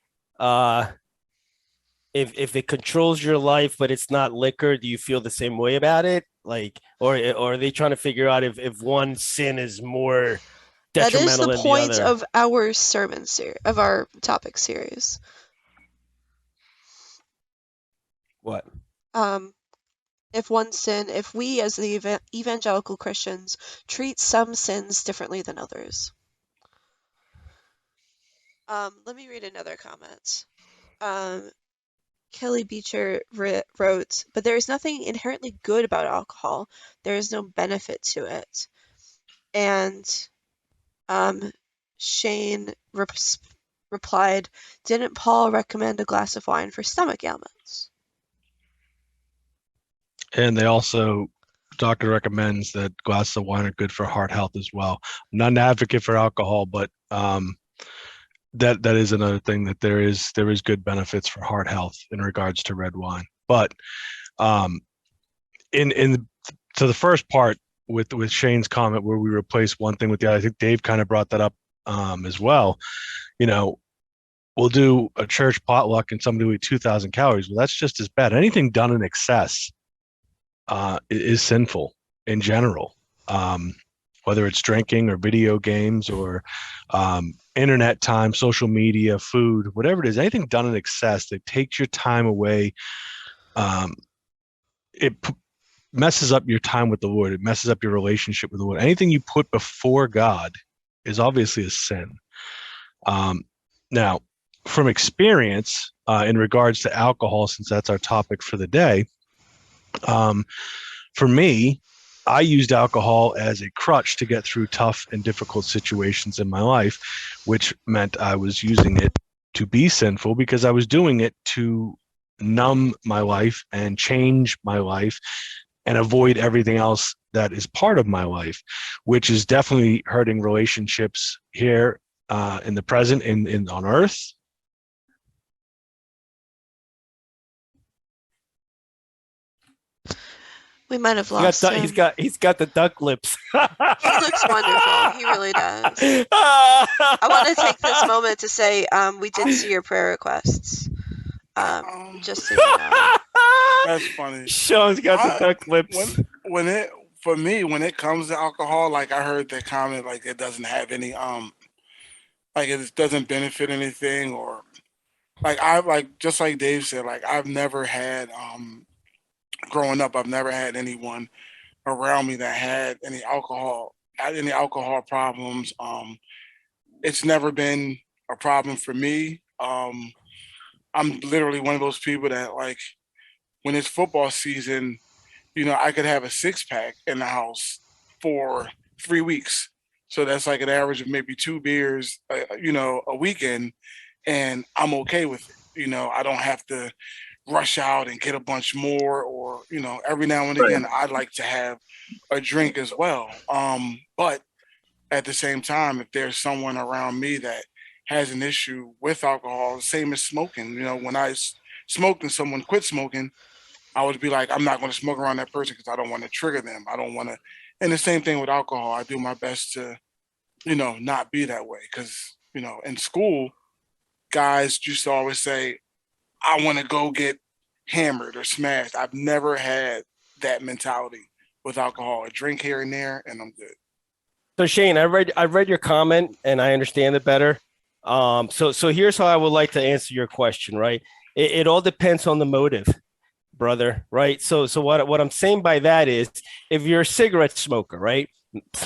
B: if it controls your life, but it's not liquor, do you feel the same way about it? Like, or are they trying to figure out if one sin is more detrimental than the other? That is the point
C: of our sermon series, of our topic series.
B: What?
C: If we as the evangelical Christians treat some sins differently than others. Let me read another comment. Kelly Beecher wrote, but there is nothing inherently good about alcohol. There is no benefit to it. And Shane replied, didn't Paul recommend a glass of wine for stomach ailments?
E: And they also, doctor recommends that glasses of wine are good for heart health as well. I'm not an advocate for alcohol, but that is another thing, that there is good benefits for heart health in regards to red wine. But to the first part with Shane's comment where we replace one thing with the other, I think Dave kind of brought that up as well. You know, we'll do a church potluck and somebody will eat 2,000 calories. Well, that's just as bad. Anything done in excess is sinful in general, whether it's drinking or video games or internet time, social media, food, whatever it is. Anything done in excess that takes your time away, it messes up your time with the Lord. It messes up your relationship with the Lord. Anything you put before God is obviously a sin. Now, from experience, in regards to alcohol, since that's our topic for the day, for me, I used alcohol as a crutch to get through tough and difficult situations in my life, which meant I was using it to be sinful because I was doing it to numb my life and change my life and avoid everything else that is part of my life, which is definitely hurting relationships here in the present, on earth.
C: We might have lost him.
B: He's got the duck lips.
C: He looks wonderful. He really does. I want to take this moment to say we did see your prayer requests. Just so you know.
D: That's funny.
B: Shawn's got the duck lips.
D: When it comes to alcohol, like I heard the comment, like it doesn't have any like it doesn't benefit anything, or just like Dave said, like I've never had growing up, I've never had anyone around me that had any alcohol problems. It's never been a problem for me. I'm literally one of those people that, like, when it's football season, you know, I could have a 6-pack in the house for 3 weeks. So that's like an average of maybe 2 beers, a weekend, and I'm okay with it. You know, I don't have to rush out and get a bunch more, or, you know, every now and again, I'd like to have a drink as well. But at the same time, if there's someone around me that has an issue with alcohol, same as smoking, you know, when I smoked and someone quit smoking, I would be like, I'm not going to smoke around that person because I don't want to trigger them. I don't want to. And the same thing with alcohol. I do my best to, you know, not be that way. Because, you know, in school, guys used to always say, I want to go get hammered or smashed. I've never had that mentality with alcohol. A drink here and there, and I'm good.
B: So Shane, I read your comment and I understand it better. So here's how I would like to answer your question, right? It all depends on the motive, brother, right? So what I'm saying by that is, if you're a cigarette smoker, right?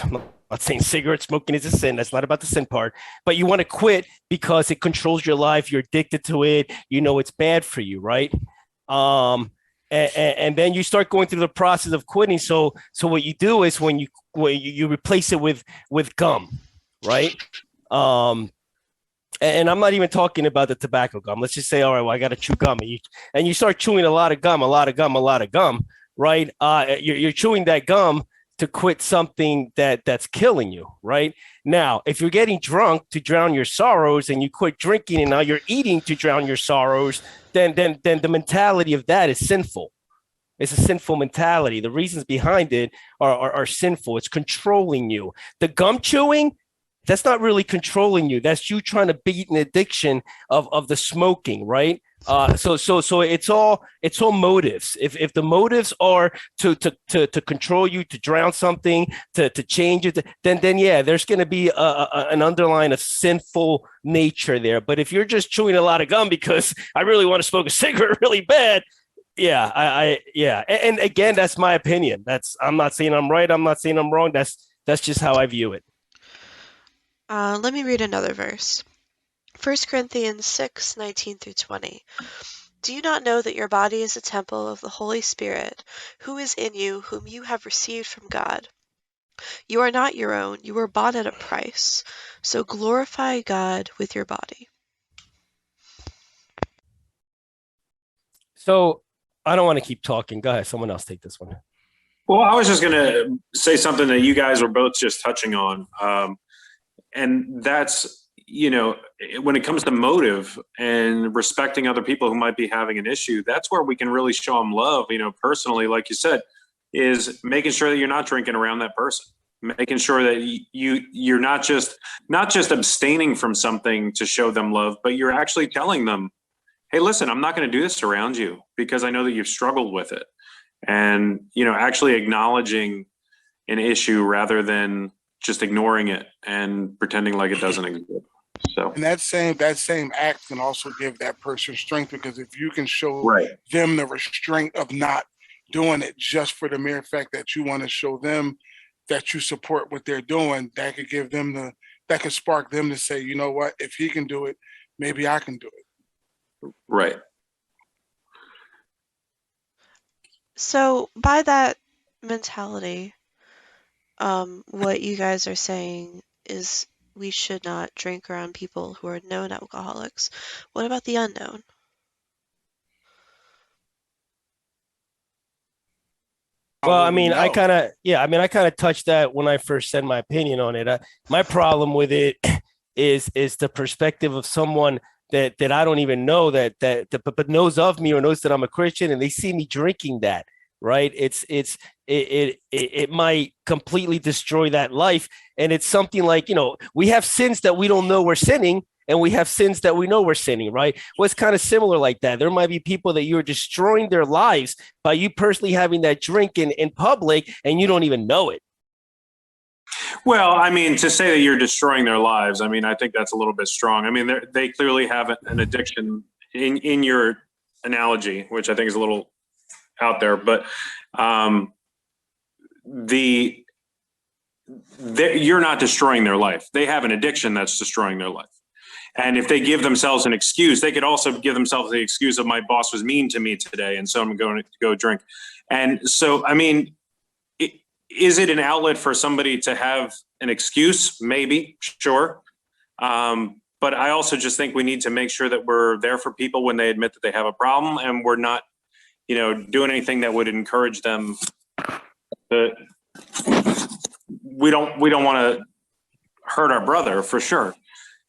B: I'm not saying cigarette smoking is a sin. That's not about the sin part. But you want to quit because it controls your life. You're addicted to it. You know it's bad for you, right? And then you start going through the process of quitting. So what you do is when you replace it with gum, right? And I'm not even talking about the tobacco gum. Let's just say, all right, well, I got to chew gum, and you start chewing a lot of gum, right? You're chewing that gum to quit something that's killing you, right? Now, if you're getting drunk to drown your sorrows and you quit drinking and now you're eating to drown your sorrows, then the mentality of that is sinful. It's a sinful mentality. The reasons behind it are sinful. It's controlling you. The gum chewing, that's not really controlling you. That's you trying to beat an addiction of the smoking, right? So it's all motives. If the motives are to control you, to drown something, to change it, then yeah, there's going to be an underline of sinful nature there. But if you're just chewing a lot of gum because I really want to smoke a cigarette really bad, yeah, and again, that's my opinion. I'm not saying I'm right. I'm not saying I'm wrong. That's just how I view it.
C: Let me read another verse. 1 Corinthians 6:19 through 20. Do you not know that your body is a temple of the Holy Spirit, who is in you, whom you have received from God? You are not your own, you were bought at a price. So glorify God with your body.
B: So I don't want to keep talking. Go ahead. Someone else take this one.
A: Well, I was just going to say something that you guys were both just touching on. And that's, when it comes to motive and respecting other people who might be having an issue, that's where we can really show them love, personally, like you said, is making sure that you're not drinking around that person, making sure that you're not just abstaining from something to show them love, but you're actually telling them, hey, listen, I'm not going to do this around you because I know that you've struggled with it. And, actually acknowledging an issue rather than just ignoring it and pretending like it doesn't exist. So,
D: and that same act can also give that person strength, because if you can show them the restraint of not doing it just for the mere fact that you want to show them that you support what they're doing, that could give them that could spark them to say, you know what, if he can do it, maybe I can do it.
A: Right.
C: So by that mentality, what you guys are saying is we should not drink around people who are known alcoholics. What about the unknown?
B: Well, I kind of touched that when I first said my opinion on it. My problem with it is the perspective of someone that I don't even know that but knows of me or knows that I'm a Christian, and they see me drinking that, right? It might completely destroy that life. And it's something like, we have sins that we don't know we're sinning, and we have sins that we know we're sinning, right? Well, it's kind of similar like that. There might be people that you're destroying their lives by you personally having that drink in public, and you don't even know it.
A: Well, to say that you're destroying their lives, I think that's a little bit strong. They clearly have an addiction in your analogy, which I think is a little out there, but you're not destroying their life. They have an addiction that's destroying their life. And if they give themselves an excuse, they could also give themselves the excuse of my boss was mean to me today, and so I'm going to go drink. And so, is it an outlet for somebody to have an excuse? Maybe, sure. But I also just think we need to make sure that we're there for people when they admit that they have a problem, and we're not, doing anything that would encourage them to. We don't want to hurt our brother, for sure.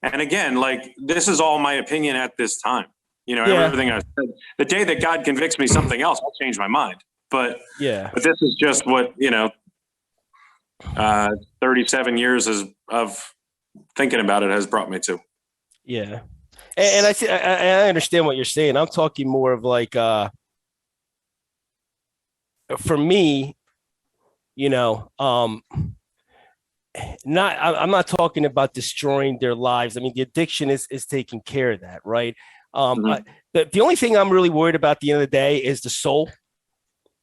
A: And again, this is all my opinion at this time. Everything I said. The day that God convicts me something else, I'll change my mind. But this is just what 37 years of thinking about it has brought me to.
B: Yeah, and I understand what you're saying. I'm talking more of for me, I'm not talking about destroying their lives. The addiction is taking care of that, right? The only thing I'm really worried about at the end of the day is the soul.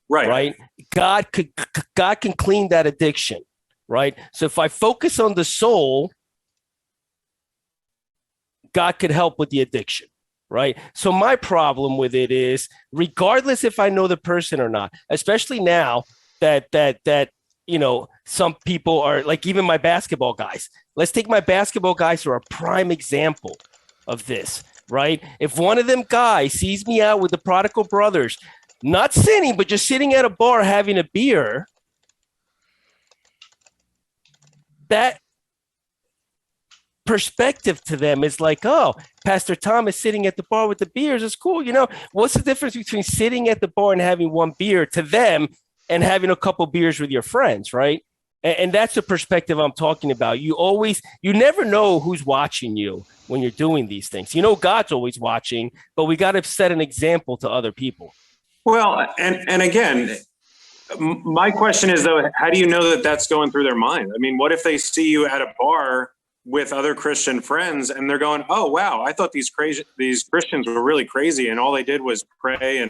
B: Right. God can clean that addiction. Right. So if I focus on the soul, God could help with the addiction. Right. So my problem with it is, regardless if I know the person or not, especially now that some people are like, even my basketball guys. Let's take my basketball guys who are a prime example of this. Right. If one of them guys sees me out with the prodigal brothers, not sinning, but just sitting at a bar having a beer, that perspective to them is like, oh, Pastor Thomas sitting at the bar with the beers is cool. What's the difference between sitting at the bar and having one beer to them and having a couple beers with your friends, right? And that's the perspective I'm talking about. You never know who's watching you when you're doing these things. God's always watching, but we got to set an example to other people.
A: Well, and again, my question is, though, how do you know that that's going through their mind? What if they see you at a bar with other Christian friends and they're going, oh, wow, I thought these Christians were really crazy and all they did was pray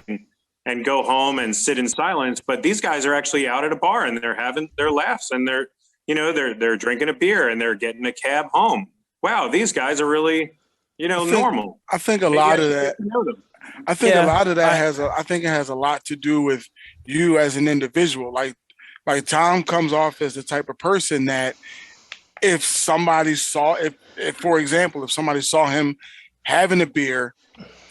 A: and go home and sit in silence. But these guys are actually out at a bar and they're having their laughs and they're drinking a beer and they're getting a cab home. Wow, these guys are really, normal.
D: I think a lot of that. I think a lot of that I think it has a lot to do with you as an individual. Like Tom comes off as the type of person that if somebody saw, if for example, if somebody saw him having a beer,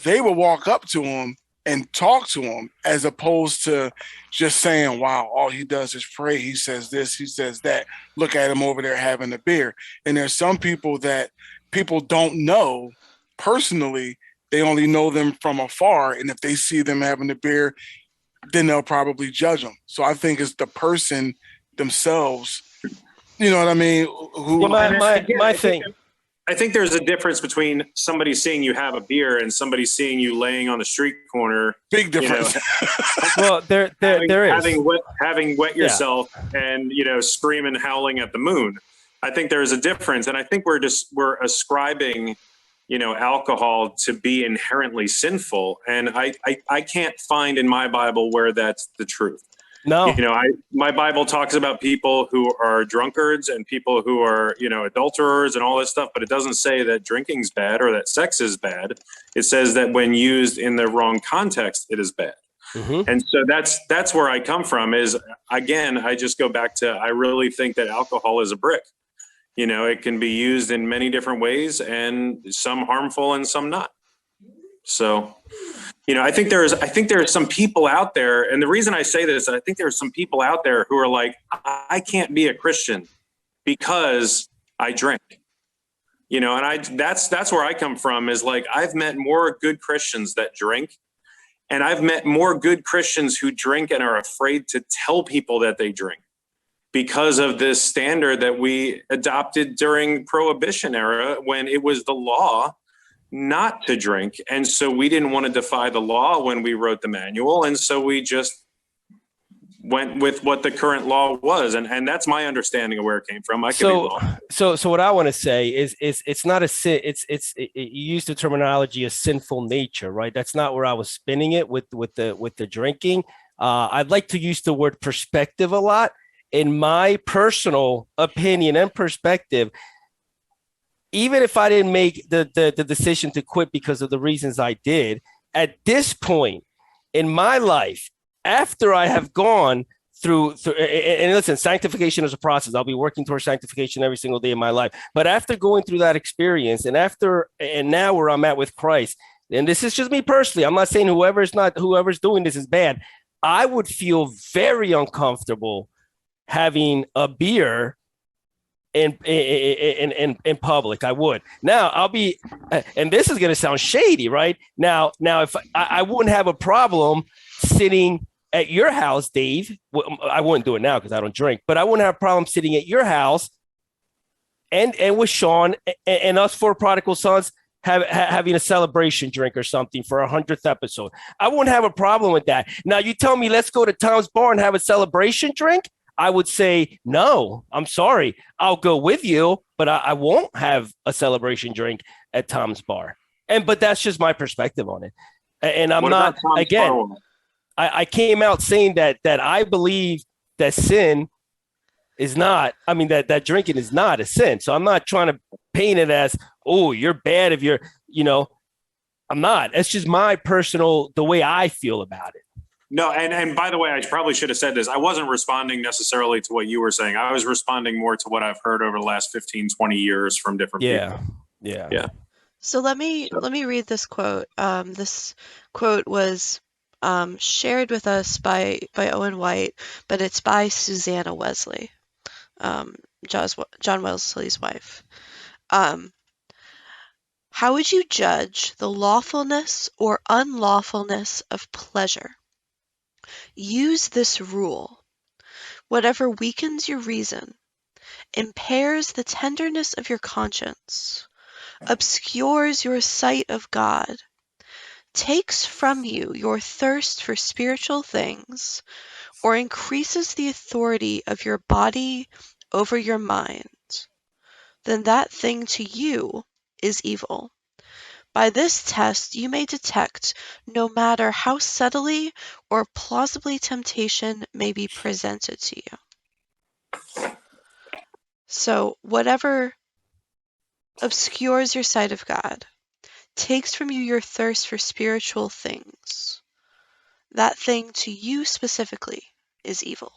D: they would walk up to him and talk to him, as opposed to just saying, wow, all he does is pray. He says this, he says that. Look at him over there having a beer. And there's some people that people don't know personally. They only know them from afar. And if they see them having a beer, then they'll probably judge them. So I think it's the person themselves, you know what I mean? Who,
B: my thing.
A: I think there's a difference between somebody seeing you have a beer and somebody seeing you laying on the street corner.
D: Big difference.
B: Well, there is.
A: Having wet yourself and, screaming, howling at the moon. I think there's a difference. And I think we're ascribing, alcohol to be inherently sinful. And I can't find in my Bible where that's the truth.
B: No,
A: my Bible talks about people who are drunkards and people who are, adulterers and all this stuff, but it doesn't say that drinking's bad or that sex is bad. It says that when used in the wrong context, it is bad. Mm-hmm. And so that's where I come from is, again, I just go back to, I really think that alcohol is a brick. It can be used in many different ways and some harmful and some not. So, I think there are some people out there, and the reason I say this, I think there are some people out there who are like, I can't be a Christian because I drink, and that's where I come from is like, I've met more good Christians that drink, and I've met more good Christians who drink and are afraid to tell people that they drink because of this standard that we adopted during Prohibition era when it was the law not to drink. And so we didn't want to defy the law when we wrote the manual. And so we just went with what the current law was. And that's my understanding of where it came from. I could be wrong.
B: So what I want to say is it's not a sin. You use the terminology of sinful nature, right? That's not where I was spinning it with the drinking. I'd like to use the word perspective a lot. In my personal opinion and perspective, even if I didn't make the decision to quit because of the reasons I did, at this point in my life, after I have gone through and listen, sanctification is a process. I'll be working towards sanctification every single day of my life. But after going through that experience and now where I'm at with Christ, and this is just me personally, I'm not saying whoever's doing this is bad. I would feel very uncomfortable having a beer in public. I would. Now I'll be, and this is going to sound shady, right? Now if I wouldn't have a problem sitting at your house, Dave. I wouldn't do it now because I don't drink, but I wouldn't have a problem sitting at your house and with Shawn and us four Prodigal Sons having a celebration drink or something for 100th episode. I wouldn't have a problem with that. Now you tell me, let's go to Tom's Bar and have a celebration drink. I would say, no, I'm sorry. I'll go with you, but I won't have a celebration drink at Tom's Bar. But that's just my perspective on it. And I'm not, again, I came out saying that I believe that sin is not, that drinking is not a sin. So I'm not trying to paint it as, oh, you're bad if you're, I'm not. It's just my personal, the way I feel about it.
A: No, and by the way, I probably should have said this. I wasn't responding necessarily to what you were saying. I was responding more to what I've heard over the last 15, 20 years from different people.
B: Yeah.
C: So let me read this quote. This quote was shared with us by Owen White, but it's by Susannah Wesley, John Wesley's wife. How would you judge the lawfulness or unlawfulness of pleasure? Use this rule. Whatever weakens your reason, impairs the tenderness of your conscience, obscures your sight of God, takes from you your thirst for spiritual things, or increases the authority of your body over your mind, then that thing to you is evil. By this test, you may detect no matter how subtly or plausibly temptation may be presented to you. So, whatever obscures your sight of God, takes from you your thirst for spiritual things, that thing to you specifically is evil.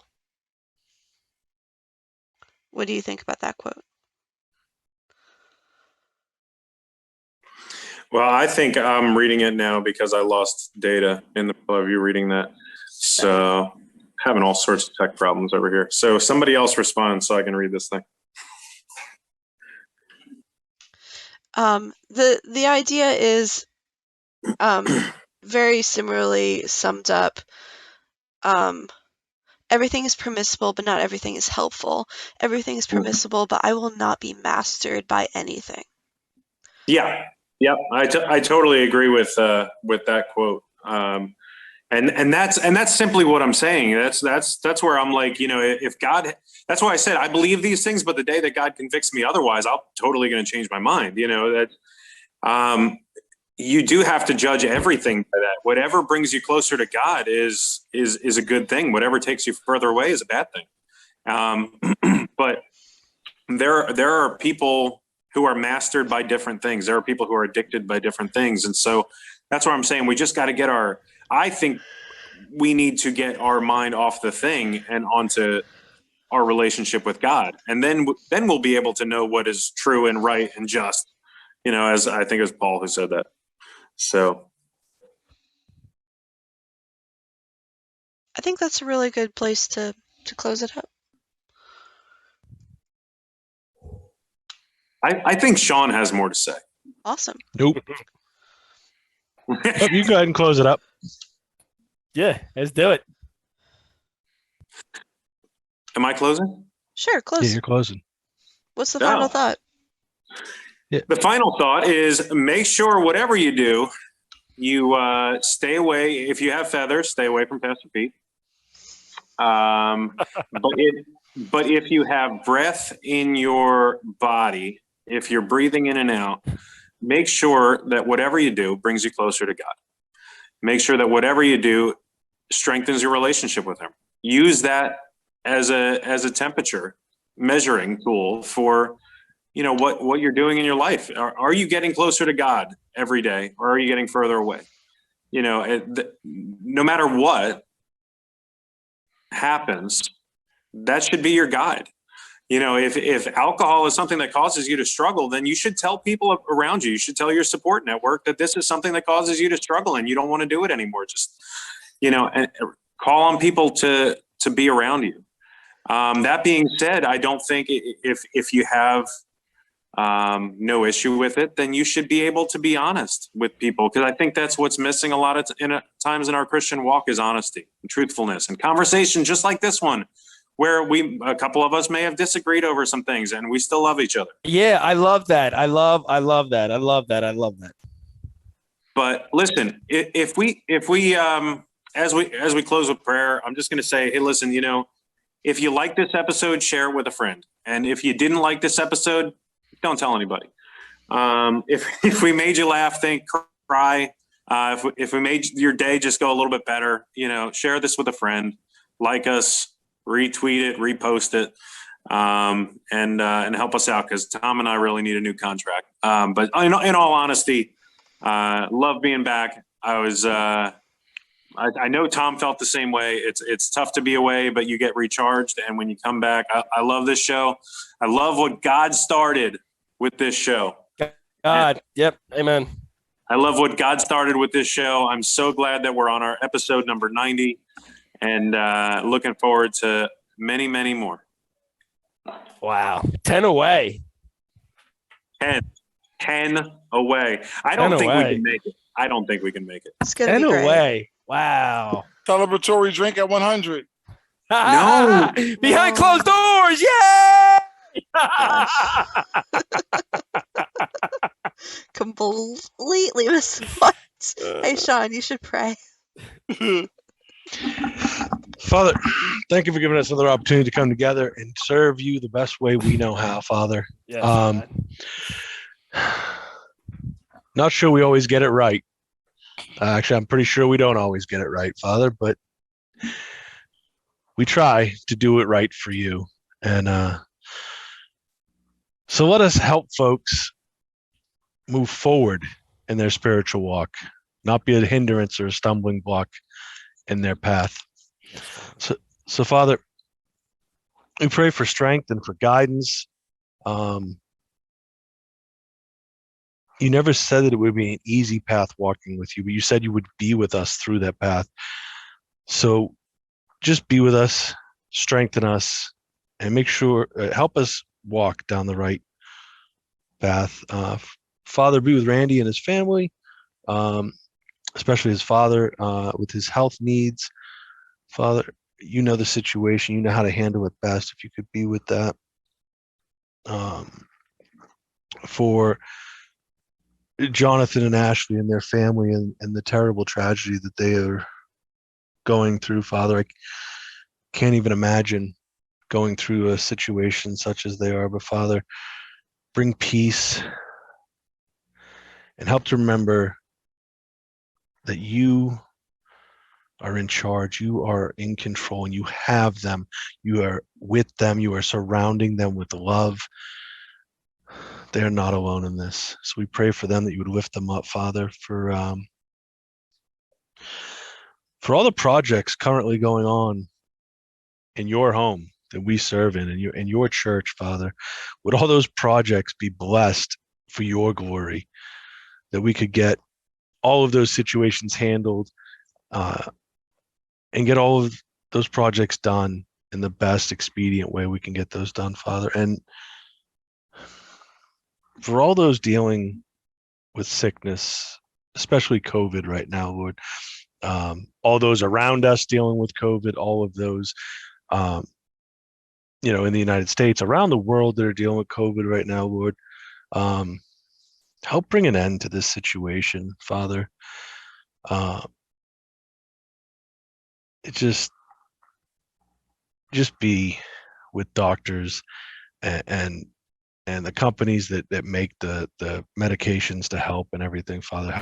C: What do you think about that quote?
F: Well, I think I'm reading it now because I lost data in the middle of you reading that. So having all sorts of tech problems over here. So somebody else respond so I can read this thing.
C: The idea is very similarly summed up. Everything is permissible, but not everything is helpful. Everything is permissible, but I will not be mastered by anything.
F: Yeah. Yep. I totally agree with that quote. And that's simply what I'm saying. That's where I'm like, if God, that's why I said, I believe these things, but the day that God convicts me otherwise, I'm totally going to change my mind. You do have to judge everything by that. Whatever brings you closer to God is a good thing. Whatever takes you further away is a bad thing. But there are people who are mastered by different things. There are people who are addicted by different things. And so that's what I'm saying. We just got to get I think we need to get our mind off the thing and onto our relationship with God. And then we'll be able to know what is true and right and just, as I think it was Paul who said that. So
C: I think that's a really good place to close it up.
F: I think Shawn has more to say.
C: Awesome.
E: Nope. You go ahead and close it up.
B: Yeah, let's do it.
F: Am I closing?
C: Sure, close.
E: Yeah, you're closing.
C: What's the final thought?
E: Yeah.
F: The final thought is make sure whatever you do, you stay away. If you have feathers, stay away from Pastor Pete. But if you have breath in your body, if you're breathing in and out, make sure that whatever you do brings you closer to God. Make sure that whatever you do strengthens your relationship with Him. Use that as a temperature measuring tool for what you're doing in your life. Are you getting closer to God every day, or are you getting further away? No matter what happens, that should be your guide. If alcohol is something that causes you to struggle, then you should tell people around you. You should tell your support network that this is something that causes you to struggle and you don't want to do it anymore. Just, and call on people to be around you. That being said, I don't think if you have no issue with it, then you should be able to be honest with people, because I think that's what's missing a lot of times in our Christian walk is honesty and truthfulness and conversation, just like this one, where a couple of us may have disagreed over some things and we still love each other.
B: Yeah, I love that. I love that. I love that.
F: But listen, if we as we close with prayer, I'm just going to say, hey, listen, if you like this episode, share it with a friend. And if you didn't like this episode, don't tell anybody. If we made you laugh, think, cry. If we made your day just go a little bit better, share this with a friend, like us, retweet it, repost it, and help us out, because Tom and I really need a new contract. But in all honesty, love being back. I know Tom felt the same way. It's tough to be away, but you get recharged. And when you come back, I love this show. I love what God started with this show.
B: God. Yep. Amen.
F: I love what God started with this show. I'm so glad that we're on our episode number 90, and looking forward to many, many more.
B: Wow. 10 away.
F: 10 away. I don't think we can make it. I don't think we can make it.
C: It's gonna be
B: 10
C: great.
B: away. Wow.
D: Celebratory drink at 100.
F: No.
B: Behind closed doors. Yay!
C: Completely missed the point. Hey, Shawn, you should pray.
E: Father, thank you for giving us another opportunity to come together and serve you the best way we know how, Father.
B: Yes,
E: not sure we always get it right. Actually, I'm pretty sure we don't always get it right, Father, but we try to do it right for you. And so let us help folks move forward in their spiritual walk, not be a hindrance or a stumbling block in their path. So Father, we pray for strength and for guidance. You never said that it would be an easy path walking with you, but you said you would be with us through that path. So just be with us, strengthen us, and make sure, help us walk down the right path. Father, be with Randy and his family, especially his father with his health needs. Father, you know the situation. You know how to handle it best. If you could be with that. For Jonathan and Ashley and their family and the terrible tragedy that they are going through, Father, I can't even imagine going through a situation such as they are. But Father, bring peace and help to remember that you are in charge, you are in control, and you have them. You are with them. You are surrounding them with love. They are not alone in this. So we pray for them that you would lift them up, Father, for all the projects currently going on in your home that we serve in your church, Father. Would all those projects be blessed for your glory, that we could get all of those situations handled and get all of those projects done in the best expedient way we can get those done, Father. And for all those dealing with sickness, especially COVID right now, Lord, all those around us dealing with COVID, all of those, in the United States, around the world that are dealing with COVID right now, Lord, help bring an end to this situation, Father. It just be with doctors and the companies that make the medications to help and everything, Father.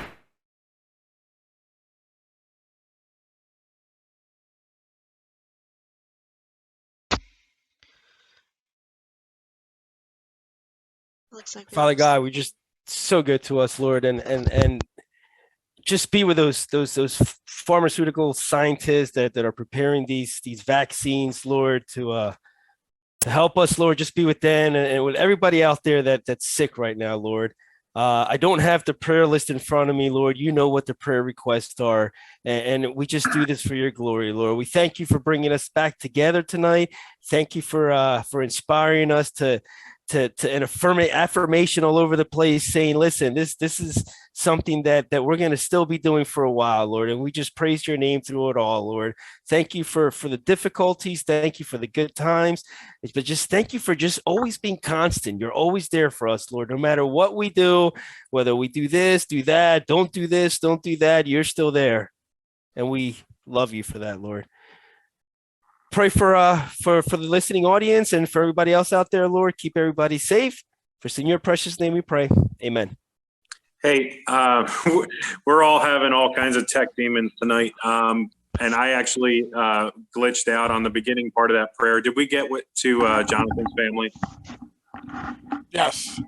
C: Looks like
B: Father God, we just so good to us, Lord, and just be with those pharmaceutical scientists that are preparing these vaccines, Lord, to help us, Lord. Just be with them and with everybody out there that's sick right now, Lord. I don't have the prayer list in front of me, Lord. You know what the prayer requests are, and we just do this for your glory, Lord. We thank you for bringing us back together tonight. Thank you for inspiring us to an affirmation all over the place, saying, listen, this is something that we're going to still be doing for a while, Lord. And we just praise your name through it all, Lord. Thank you for the difficulties. Thank you for the good times. But just thank you for just always being constant. You're always there for us, Lord. No matter what we do, whether we do this, do that, don't do this, don't do that, you're still there. And we love you for that, Lord. Pray for the listening audience and for everybody else out there, Lord. Keep everybody safe. For in your precious name we pray. Amen.
F: Hey, we're all having all kinds of tech demons tonight. And I actually glitched out on the beginning part of that prayer. Did we get to Jonathan's family?
D: Yes.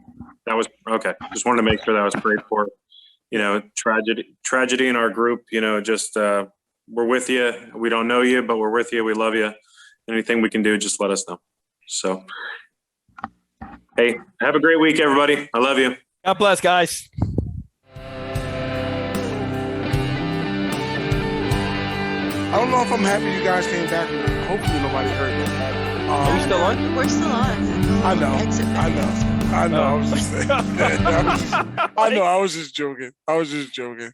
F: That was okay. Just wanted to make sure that was prayed for. Tragedy in our group, just we're with you. We don't know you, but we're with you. We love you. Anything we can do, just let us know. So, hey, have a great week, everybody. I love you.
B: God bless, guys.
D: I don't know if I'm happy you guys came back. Hopefully nobody heard me.
B: Are we still on?
C: We're still on.
D: I know. I know. I was just saying. I know. I was just joking.